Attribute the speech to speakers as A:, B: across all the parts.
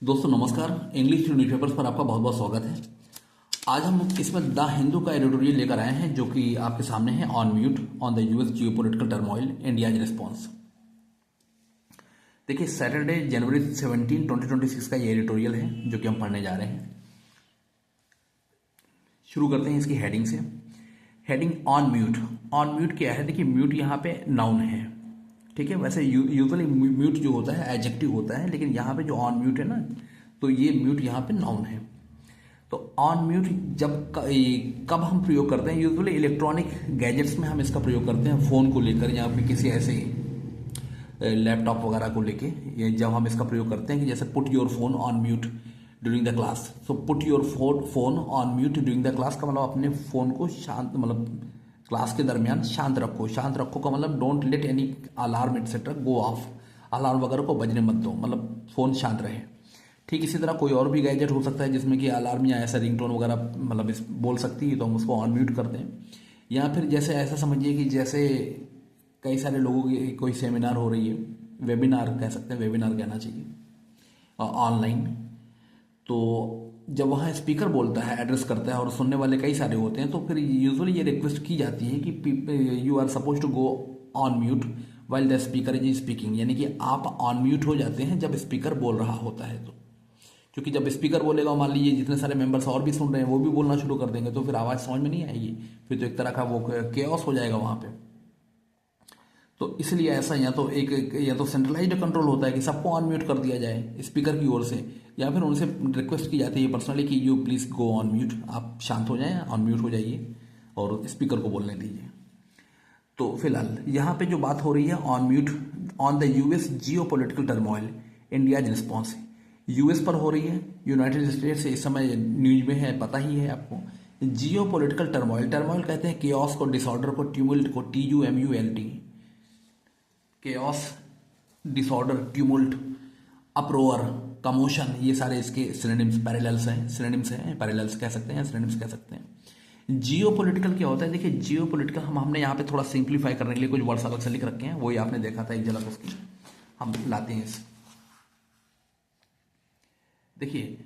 A: दोस्तों नमस्कार। English newspapers पर आपका बहुत बहुत स्वागत है। आज हम इसमें द हिंदू का एडिटोरियल लेकर आए हैं जो कि आपके सामने है, on mute on the US geopolitical turmoil India's response. देखिए, सैटरडे जनवरी 17 2026 का ये एडिटोरियल है जो कि हम पढ़ने जा रहे हैं। शुरू करते हैं इसकी हेडिंग से। Heading on mute. On mute क्या है? देखिए, म्यूट यहाँ पे नाउन है, ठीक है। वैसे यूजुअली म्यूट जो होता है एडजेक्टिव होता है, लेकिन यहाँ पे जो ऑन म्यूट है ना, तो ये म्यूट यहाँ पे नाउन है। तो ऑन म्यूट कब हम प्रयोग करते हैं? यूजुअली इलेक्ट्रॉनिक गैजेट्स में हम इसका प्रयोग करते हैं, फ़ोन को लेकर या फिर किसी ऐसे लैपटॉप वगैरह को लेके। ये जब हम इसका प्रयोग करते हैं कि जैसे put your phone on mute during the class. So put your phone on mute during the class का मतलब अपने फ़ोन को शांत, मतलब क्लास के दरमियान शांत रखो। शांत रखो का मतलब don't let any alarm etcetera go of. Alarm वगैरह को बजने मत दो, मतलब फ़ोन शांत रहे। ठीक इसी तरह कोई और भी गैजेट हो सकता है जिसमें कि अलार्म या ऐसा रिंगटोन वगैरह मतलब इस बोल सकती है, तो हम उसको ऑन म्यूट करते हैं। या फिर जैसे ऐसा समझिए कि जैसे कई सारे लोगों की कोई सेमिनार हो रही है, वेबिनार कह सकते हैं, वेबिनार कहना चाहिए, ऑनलाइन। तो जब वहाँ स्पीकर बोलता है, एड्रेस करता है और सुनने वाले कई सारे होते हैं, तो फिर यूजुअली ये रिक्वेस्ट की जाती है कि you are suppose to go on mute while the speaker is speaking, यानी कि आप ऑन म्यूट हो जाते हैं जब स्पीकर बोल रहा होता है। तो क्योंकि जब स्पीकर बोलेगा, मान लीजिए जितने सारे मेंबर्स और भी सुन रहे हैं वो भी बोलना शुरू कर देंगे, तो फिर आवाज़ समझ में नहीं आएगी, फिर तो एक तरह का वो केओस हो जाएगा वहाँ पे। तो इसलिए ऐसा या तो सेंट्रलाइज्ड कंट्रोल होता है कि सबको ऑन म्यूट कर दिया जाए स्पीकर की ओर से, या फिर उनसे रिक्वेस्ट की जाती है पर्सनली कि you please go on mute, आप शांत हो जाएं, ऑन म्यूट हो जाइए और स्पीकर को बोलने दीजिए। तो फिलहाल यहाँ पे जो बात हो रही है on mute on the US geo political turmoil India's response, US पर हो रही है। यूनाइटेड स्टेट्स इस समय न्यूज में है, पता ही है आपको। जियो पोलिटिकल टर्मोइल, टर्मोइल कहते हैं केओस को, डिसऑर्डर को, ट्यूमुल्ट को, TUMULT, chaos, disorder, tumult, uproar, commotion, ये सारे इसके सिनोनिम्स पैरेलल्स हैं, सिनोनिम्स हैं, पैरेलल्स कह सकते हैं, सिनोनिम्स कह सकते हैं। जियो पॉलिटिकल क्या होता है? देखिए, जियो पॉलिटिकल हमने यहाँ पे थोड़ा सिंप्लीफाई करने के लिए कुछ वर्ड्स अलग से लिख रखे हैं, वही आपने देखा था एक झलक उसकी, हम लाते हैं इस। देखिए,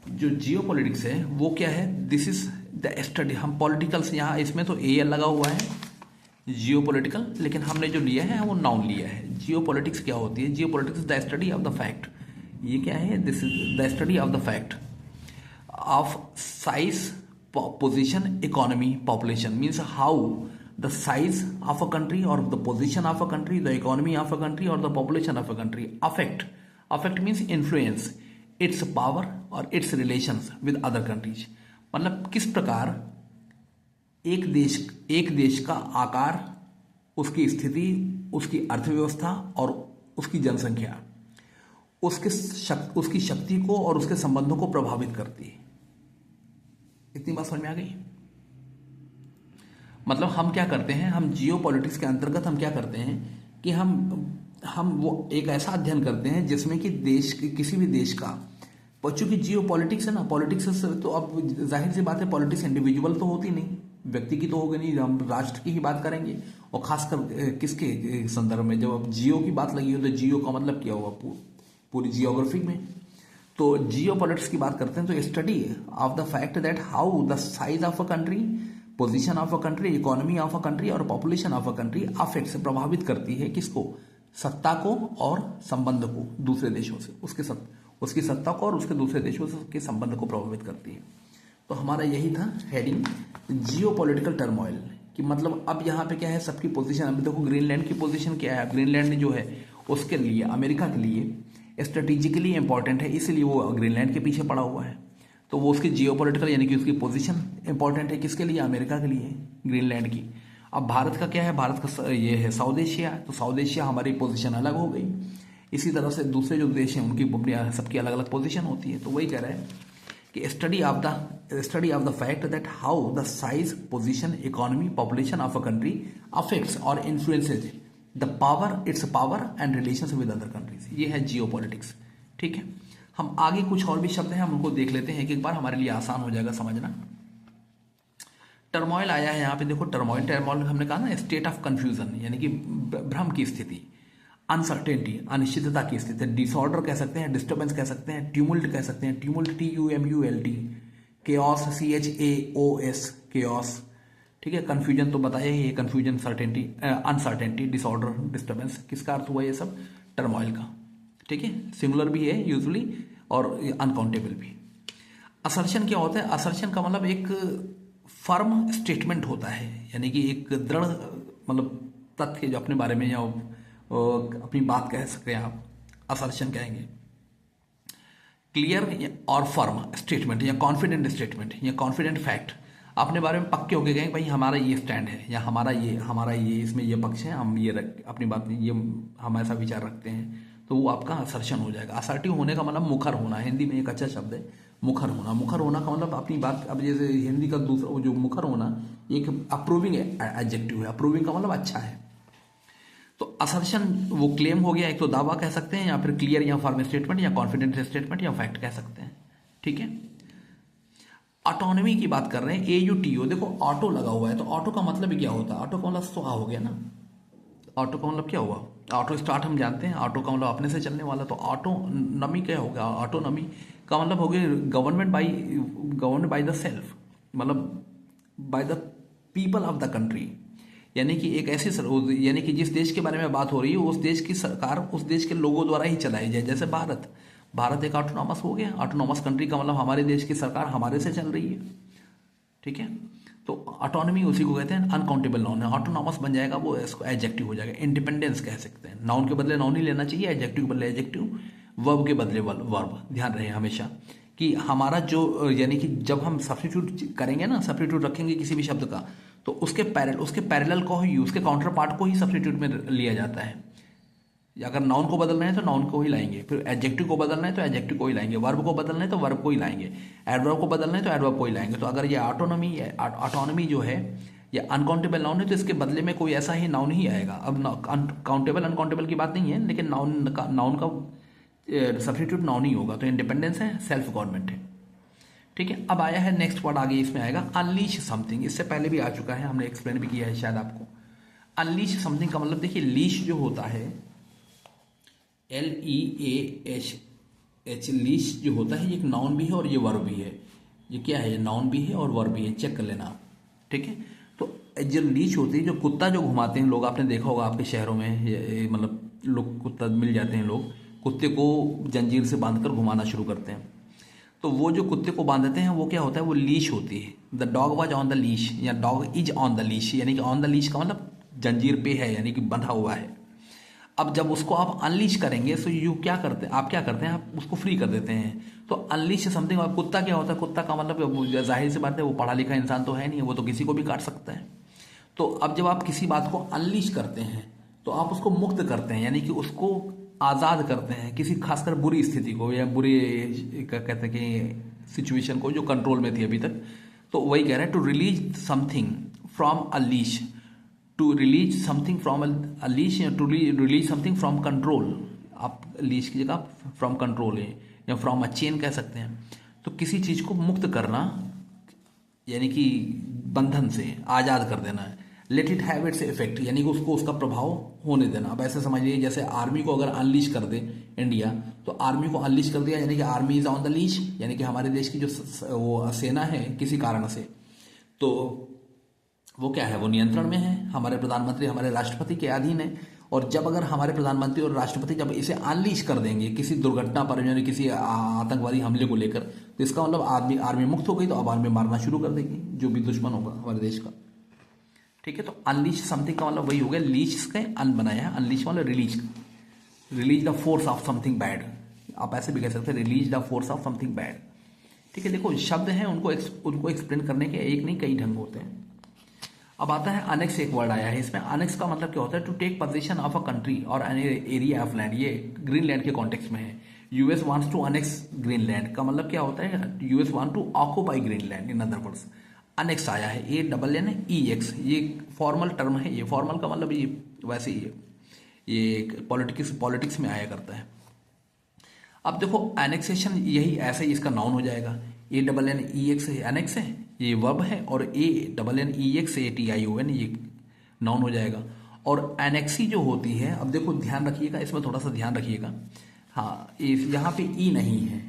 A: जो जियो पॉलिटिक्स है वो क्या है? This is the study. हम पॉलिटिकल्स यहाँ इसमें तो AL लगा हुआ है जियो पॉलिटिकल, लेकिन हमने जो लिया है वो नाउन लिया है। जियो पॉलिटिक्स क्या होती है? Geopolitics is the study of the fact. ये क्या है? This is the study of the fact of size, position, economy, population. Means how the size of a country और the position of a country, the economy of a country और the population of a country affect means influence its power और its relations with other countries. मतलब किस प्रकार एक देश का आकार, उसकी स्थिति, उसकी अर्थव्यवस्था और उसकी जनसंख्या उसकी शक्ति को और उसके संबंधों को प्रभावित करती है। इतनी बात समझ में आ गई? मतलब हम क्या करते हैं, हम जियो पॉलिटिक्स के अंतर्गत हम क्या करते हैं कि हम वो एक ऐसा अध्ययन करते हैं जिसमें कि किसी भी देश का, चूंकि जियो पॉलिटिक्स है ना, पॉलिटिक्स तो अब जाहिर सी बात है, पॉलिटिक्स इंडिविजुअल तो होती नहीं, व्यक्ति की तो होगी नहीं, हम राष्ट्र की ही बात करेंगे। और खासकर किसके संदर्भ में? जब अब जियो की बात लगी हो तो जियो का मतलब क्या हुआ? पूरी जियोग्राफी में। तो जियो पॉलिटिक्स की बात करते हैं तो study of the fact that how the size of a country, position of a country, economy of a country और population of a country affect प्रभावित करती है किसको? सत्ता को और संबंध को दूसरे देशों से, उसकी सत्ता को और उसके दूसरे देशों से के संबंध को प्रभावित करती है। तो हमारा यही था हेडिंग, जियो पॉलिटिकल टर्मोइल, कि मतलब अब यहाँ पे क्या है, सबकी पोजीशन। अभी देखो ग्रीनलैंड की पोजीशन क्या है? ग्रीनलैंड जो है उसके लिए, अमेरिका के लिए स्ट्रेटेजिकली इंपॉर्टेंट है, इसलिए वो ग्रीनलैंड के पीछे पड़ा हुआ है। तो वो उसकी जियो पॉलिटिकल यानी कि उसकी पोजीशन इंपॉर्टेंट है किसके लिए? अमेरिका के लिए, ग्रीनलैंड की। अब भारत का क्या है? भारत का ये है साउथ एशिया, तो साउथ एशिया हमारी पोजीशन अलग हो गई। इसी तरह से दूसरे जो देश हैं उनकी सबकी अलग अलग पोजीशन होती है। तो वही कह रहे हैं कि study of the fact that how the size, position, economy, population of a country affects और influences the power, its power and relations with other countries. ये है जियो पॉलिटिक्स। ठीक है, हम आगे कुछ और भी शब्द हैं, हम उनको देख लेते हैं एक बार, हमारे लिए आसान हो जाएगा समझना। टर्मोइल आया है यहाँ पे, देखो टर्मोइल हमने कहा ना, स्टेट ऑफ कंफ्यूजन यानी कि भ्रम की स्थिति। अनसर्टेनिटी, अनिश्चितता की स्थिति। डिसऑर्डर कह सकते हैं, डिस्टर्बेंस कह सकते हैं, ट्यूमुल्ट कह सकते हैं, tumult TUMULT, chaos CHAOS, chaos, ठीक है। कंफ्यूजन तो बताया ही है, confusion, certainty, uncertainty, disorder, disturbance, किसका अर्थ हुआ ये सब? टर्मोइल का, ठीक है। सिंगुलर भी है यूजुअली और अनकाउंटेबल भी। असर्शन क्या होता है? असर्शन का मतलब एक फर्म स्टेटमेंट होता है, यानी कि एक दृढ़ मतलब तथ्य जो अपने बारे में या अपनी बात कह सकते हैं आप, असर्शन कहेंगे। क्लियर और फर्म स्टेटमेंट या कॉन्फिडेंट स्टेटमेंट या कॉन्फिडेंट फैक्ट, अपने बारे में पक्के होके गए भाई हमारा ये स्टैंड है या हमारा ये इसमें ये पक्ष है, हम ये अपनी बात ये हम ऐसा विचार रखते हैं, तो वो आपका असर्शन हो जाएगा। असर्टिव होने का मतलब मुखर होना, हिंदी में एक अच्छा शब्द है मुखर होना। मुखर होना का मतलब अपनी बात, अब जैसे हिंदी का दूसरा जो मुखर होना एक अप्रूविंग एडजेक्टिव है, अप्रूविंग का मतलब अच्छा है। तो असर्शन वो क्लेम हो गया, एक तो दावा कह सकते हैं या फिर क्लियर या फर्म स्टेटमेंट या कॉन्फिडेंट स्टेटमेंट या फैक्ट कह सकते हैं, ठीक है। ऑटोनॉमी की बात कर रहे हैं, AUTO, देखो ऑटो लगा हुआ है तो ऑटो का मतलब ही क्या होता है? ऑटो का मतलब स्वा हो गया ना। ऑटो का मतलब क्या हुआ? ऑटो स्टार्ट हम जानते हैं, ऑटो का मतलब अपने से चलने वाला, तो ऑटोनॉमी क्या हो गया? ऑटोनॉमी का मतलब हो गया गवर्नमेंट बाय द सेल्फ, मतलब by the people of the country, यानी कि एक ऐसी यानी कि जिस देश के बारे में बात हो रही है उस देश की सरकार उस देश के लोगों द्वारा ही चलाई जाए। जैसे भारत एक ऑटोनॉमस हो गया, ऑटोनॉमस कंट्री का मतलब हमारे देश की सरकार हमारे से चल रही है, ठीक है। तो ऑटोनॉमी उसी को कहते हैं, अनकाउंटेबल नाउन है। ऑटोनॉमस बन जाएगा वो, इसको एडजेक्टिव हो जाएगा। इंडिपेंडेंस कह सकते हैं, नाउन के बदले नाउन ही लेना चाहिए, एडजेक्टिव के बदले एडजेक्टिव, वर्ब के बदले वर्ब। ध्यान रहे हमेशा कि हमारा जो यानी कि जब हम सब्स्टिट्यूट करेंगे ना, सब्स्टिट्यूट रखेंगे किसी भी शब्द का, तो उसके पैरेलल को ही, उसके काउंटर पार्ट को ही सब्स्टिट्यूट में लिया जाता है। अगर नाउन को बदलना है तो नाउन को ही लाएंगे, फिर एडजेक्टिव को बदलना है तो एडजेक्टिव को ही लाएंगे, वर्ब को बदलना है तो वर्ब को ही लाएंगे, एडवर्ब को बदलना है तो एडवर्ब को ही लाएंगे। तो अगर ये ऑटोनॉमी जो है ये अनकाउंटेबल नाउन है तो इसके बदले में कोई ऐसा ही नाउन ही आएगा। अब काउंटेबल अनकाउंटेबल की बात नहीं है, लेकिन नाउन का सब्स्टिट्यूट नाउन ही होगा। तो इंडिपेंडेंस है, सेल्फ गवर्नमेंट है, ठीक है। अब आया है नेक्स्ट वर्ड, आगे इसमें आएगा अनलीश समथिंग। इससे पहले भी आ चुका है, हमने एक्सप्लेन भी किया है शायद आपको। अनलीश समथिंग का मतलब देखिए, लीश जो होता है LEASH, लीश जो होता है ये एक नाउन भी है और ये वर्ब भी है। ये क्या है? ये नाउन भी है और वर्ब भी है, चेक कर लेना आप, ठीक है। तो जो लीच होती है, जो कुत्ता जो घुमाते हैं लोग, आपने देखा होगा आपके शहरों में, मतलब लोग कुत्ता मिल जाते हैं, लोग कुत्ते को जंजीर से बांधकर घुमाना शुरू करते हैं। तो वो जो कुत्ते को बांधते हैं वो क्या होता है? वो लीश होती है। The dog was on the leash या dog is on the leash, यानी कि ऑन द लीश का मतलब जंजीर पे है, यानी कि बंधा हुआ है। अब जब उसको आप अनलीश करेंगे तो आप क्या करते हैं? आप उसको फ्री कर देते हैं। तो अनलीश समथिंग। और कुत्ता क्या होता है? कुत्ता का मतलब जाहिर सी बात है वो पढ़ा लिखा इंसान तो है नहीं, वो तो किसी को भी काट सकता है। तो अब जब आप किसी बात को अनलीश करते हैं तो आप उसको मुक्त करते हैं, यानी कि उसको आज़ाद करते हैं किसी खासकर बुरी स्थिति को या बुरी कहते हैं कि सिचुएशन को जो कंट्रोल में थी अभी तक। तो वही कह रहे हैं, to release something from a leash, to release something from a leash या to release something from control. आप लीश की जगह फ्रॉम कंट्रोल है या फ्रॉम अ चेन कह सकते हैं। तो किसी चीज को मुक्त करना, यानी कि बंधन से आजाद कर देना है। Let it have its effect, यानी कि उसको उसका प्रभाव होने देना। अब ऐसे समझ लीजिए जैसे आर्मी को अगर अनलीश कर दे इंडिया, तो आर्मी को अनलीश कर दिया यानी कि army is on the leash, यानी कि हमारे देश की जो वो सेना है किसी कारण से, तो वो क्या है? वो नियंत्रण में है, हमारे प्रधानमंत्री हमारे राष्ट्रपति के अधीन है। और जब अगर हमारे प्रधानमंत्री और राष्ट्रपति जब इसे अनलीश कर देंगे किसी दुर्घटना पर, यानी किसी आतंकवादी हमले को लेकर, तो इसका मतलब आर्मी मुक्त हो गई, तो अब आर्मी मारना शुरू कर देगी जो भी दुश्मन होगा हमारे देश का, ठीक है। तो अनलीश समथिंग का मतलब वही हो गया, लीच का अन बनाया है, अनलीश मतलब release the force of something bad. आप ऐसे भी कह सकते हैं, release the force of something bad, ठीक है। देखो शब्द हैं, उनको एक्सप्लेन करने के एक नहीं कई ढंग होते हैं। अब आता है अनेक्स, एक वर्ड आया है इसमें। अनेक्स का मतलब क्या होता है? To take position of a country और एन एरिया ऑफ लैंड। ये ग्रीनलैंड के कॉन्टेक्स्ट में है। US wants to annex Greenland का मतलब क्या होता है? US want to occupy Greenland, in other words. Annex आया है, ANNEX, ये फॉर्मल टर्म है। ये फॉर्मल का मतलब ये वैसे ही है, ये पॉलिटिक्स में आया करता है। अब देखो एनेक्सेशन यही ऐसे ही इसका नाउन हो जाएगा। ANNEX एनेक्स है, ये वर्ब है, और ANNEXATION ये नाउन हो जाएगा। और एनेक्सी जो होती है, अब देखो ध्यान रखिएगा, इसमें थोड़ा सा ध्यान रखिएगा। हाँ, यहाँ पे ई नहीं है,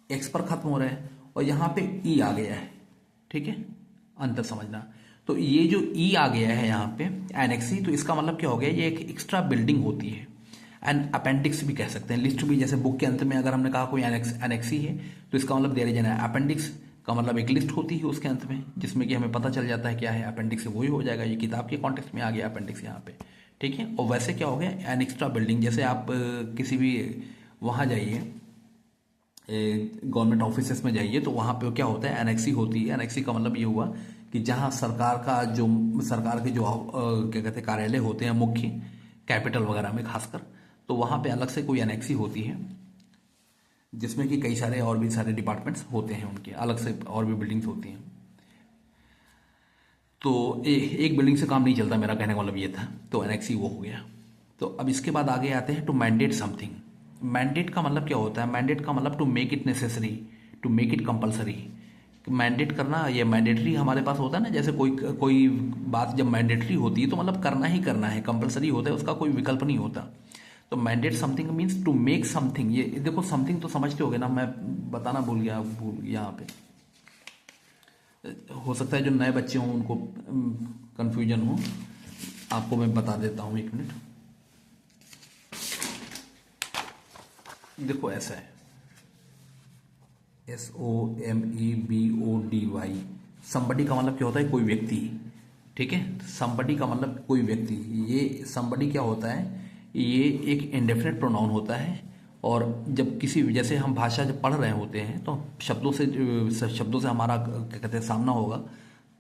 A: एक्स पर खत्म हो रहा है, और यहाँ पे ई आ गया है, ठीक है, अंतर समझना। तो ये जो ई आ गया है यहाँ पे एनेक्सी, तो इसका मतलब क्या हो गया, ये एक एक्स्ट्रा बिल्डिंग होती है, एंड अपेंडिक्स भी कह सकते हैं, लिस्ट भी, जैसे बुक के अंत में अगर हमने कहा कोई एनेक्सी है तो इसका मतलब देयर इज एन अपेंडिक्स का मतलब एक लिस्ट होती है उसके अंत में, जिसमें कि हमें पता चल जाता है क्या है अपेंडिक्स, वही हो जाएगा। ये किताब के कॉन्टेक्स्ट में आ गया अपेंडिक्स यहाँ पे, ठीक है। और वैसे क्या हो गया, एन एक्स्ट्रा बिल्डिंग, जैसे आप किसी भी वहाँ जाइए, गवर्नमेंट ऑफिसेस में जाइए, तो वहाँ पे क्या होता है, एनेक्सी होती है। एनेक्सी का मतलब ये हुआ कि जहाँ सरकार के जो क्या कहते हैं कार्यालय होते हैं मुख्य, कैपिटल वगैरह में खासकर, तो वहाँ पे अलग से कोई एनेक्सी होती है, जिसमें कि कई सारे और भी सारे डिपार्टमेंट्स होते हैं, उनके अलग से और भी बिल्डिंग्स होती हैं। तो एक बिल्डिंग से काम नहीं चलता, मेरा कहने का मतलब ये था। तो एनेक्सी वो हो गया। तो अब इसके बाद आगे आते हैं टू मैंडेट समथिंग। मैंडेट का मतलब क्या होता है, मैंडेट का मतलब to make it necessary, to make it compulsory. Mandate करना, ये मैंडेटरी हमारे पास होता है ना, जैसे कोई बात जब मैंडेटरी होती है तो मतलब करना ही करना है, कंपलसरी होता है, उसका कोई विकल्प नहीं होता। तो mandate something means to make something. ये देखो समथिंग तो समझते होगे ना, मैं बताना भूल गया यहाँ पे, हो सकता है जो नए बच्चे हों उनको कंफ्यूजन हो, आपको मैं बता देता हूँ, एक मिनट। देखो ऐसा है, SOMEBODY, somebody का मतलब क्या होता है, कोई व्यक्ति, ठीक है। somebody का मतलब कोई व्यक्ति, ये somebody क्या होता है, ये एक इंडेफिनिट प्रोनाउन होता है। और जब किसी, जैसे हम भाषा जब पढ़ रहे होते हैं तो शब्दों से हमारा क्या कहते हैं सामना होगा,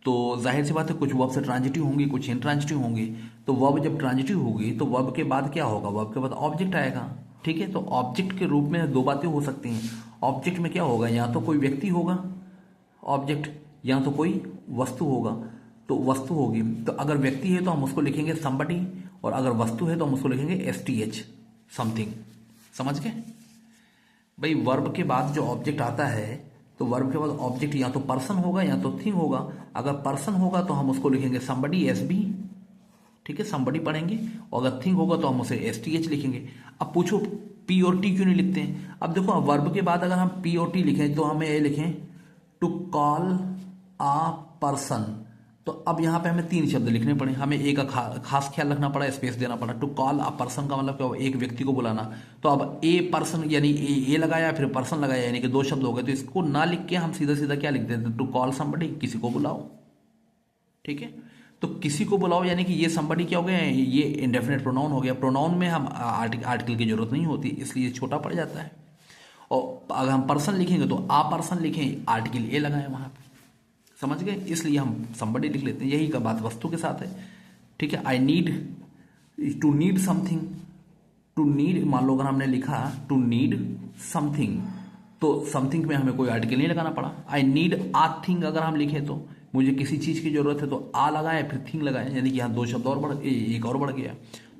A: तो जाहिर सी बात है कुछ वर्ब से ट्रांजिटिव होंगी, कुछ इनट्रांजिटिव होंगी। तो वर्ब जब ट्रांजिटिव होगी तो वर्ब के बाद क्या होगा, वर्ब के बाद ऑब्जेक्ट आएगा, ठीक है। तो ऑब्जेक्ट के रूप में दो बातें हो सकती हैं। ऑब्जेक्ट में क्या होगा, या तो कोई व्यक्ति होगा ऑब्जेक्ट, या तो कोई वस्तु होगा। तो वस्तु होगी, तो अगर व्यक्ति है तो हम उसको लिखेंगे somebody, और अगर वस्तु है तो हम उसको लिखेंगे STH, समथिंग। समझ गए भाई। वर्ब के बाद जो ऑब्जेक्ट आता है, तो वर्ब के बाद ऑब्जेक्ट या तो पर्सन होगा या तो थिंग होगा। अगर पर्सन होगा तो हम उसको लिखेंगे somebody, SB, ठीक है, somebody पढ़ेंगे। और अगर थिंग होगा तो हम उसे STH लिखेंगे। अब पूछो P और T क्यों नहीं लिखते हैं। अब देखो, वर्ब के बाद अगर हम P और T लिखें तो हमें ये लिखें टू कॉल आ पर्सन। तो अब यहाँ पे हमें 3 शब्द लिखने पड़े, हमें एक का खास ख्याल रखना पड़ा, स्पेस देना पड़ा। टू कॉल अ पर्सन का मतलब क्या हुआ, एक व्यक्ति को बुलाना। तो अब ए पर्सन यानी ए लगाया, फिर पर्सन लगाया, यानी कि 2 शब्द हो गए। तो इसको ना लिख के हम सीधा सीधा क्या लिख देते, टू कॉल समबडी, किसी को बुलाओ, ठीक है। तो किसी को बुलाओ यानी कि ये समबडी क्या हो गया, ये इंडेफिनेट प्रोनाउन हो गया। प्रोनाउन में हम आर्टिकल की जरूरत नहीं होती, इसलिए छोटा पड़ जाता है। और अगर हम पर्सन लिखेंगे तो आ पर्सन लिखें, आर्टिकल ए लगाएं वहां पे, समझ गए। इसलिए हम somebody लिख लेते हैं। यही का बात वस्तु के साथ है, ठीक है। I need, to need something, to need, मान लो अगर हमने लिखा टू नीड समथिंग, तो समथिंग में हमें कोई आर्टिकल नहीं लगाना पड़ा। आई नीड आ थिंग अगर हम लिखे, तो मुझे किसी चीज की जरूरत है, तो आ लगाए फिर थिंग लगाए, यानी कि यहाँ 2 शब्द और एक और बढ़ गया।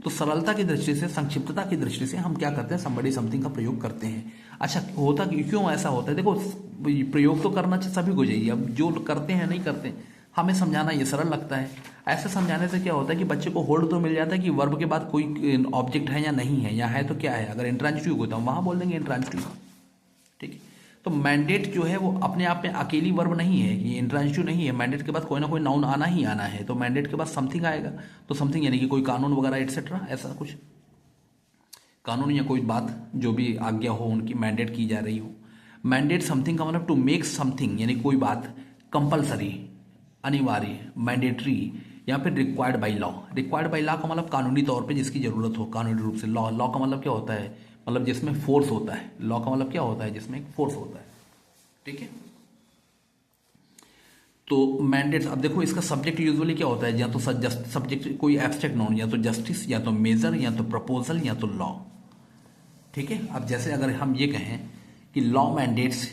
A: तो सरलता की दृष्टि से, संक्षिप्तता की दृष्टि से हम क्या करते हैं, somebody समथिंग का प्रयोग करते हैं। अच्छा, होता क्यों ऐसा होता है, देखो प्रयोग तो करना चाहिए सभी को चाहिए। अब जो करते हैं नहीं करते, हमें समझाना ये सरल लगता है। ऐसे समझाने से क्या होता है कि बच्चे को होल्ड तो मिल जाता है कि वर्ब के बाद कोई ऑब्जेक्ट है या नहीं है, या है तो क्या है। अगर इंट्रांजिटिव होता है हम वहां बोल देंगे इंट्रांजिटिव, ठीक है। तो मैंडेट जो है वो अपने आप में अकेली वर्ब नहीं है, ये इंट्रांजिटिव नहीं है। मैंडेट के बाद कोई ना कोई नाउन आना ही आना है। तो मैंडेट के बाद समथिंग आएगा, तो समथिंग यानी कि कोई कानून वगैरह एटसेट्रा, ऐसा कुछ कानून या कोई बात जो भी आज्ञा हो उनकी मैंडेट की जा रही हो। मैंडेट समथिंग का मतलब टू मेक समथिंग, यानी कोई बात कंपलसरी, अनिवार्य, मैंडेटरी, या फिर required by law. Required by law का मतलब कानूनी तौर पे जिसकी जरूरत हो, कानूनी रूप से। लॉ, लॉ का मतलब क्या होता है, मतलब जिसमें फोर्स होता है। लॉ का मतलब क्या होता है, जिसमें फोर्स होता है, ठीक है। तो मैंडेट्स, अब देखो इसका सब्जेक्ट यूजुअली क्या होता है, या तो सब्जेक्ट कोई एब्स्ट्रैक्ट नाउन, या तो जस्टिस, या तो मेजर, या तो प्रपोजल, या तो लॉ, ठीक है। अब जैसे अगर हम ये कहें कि law mandates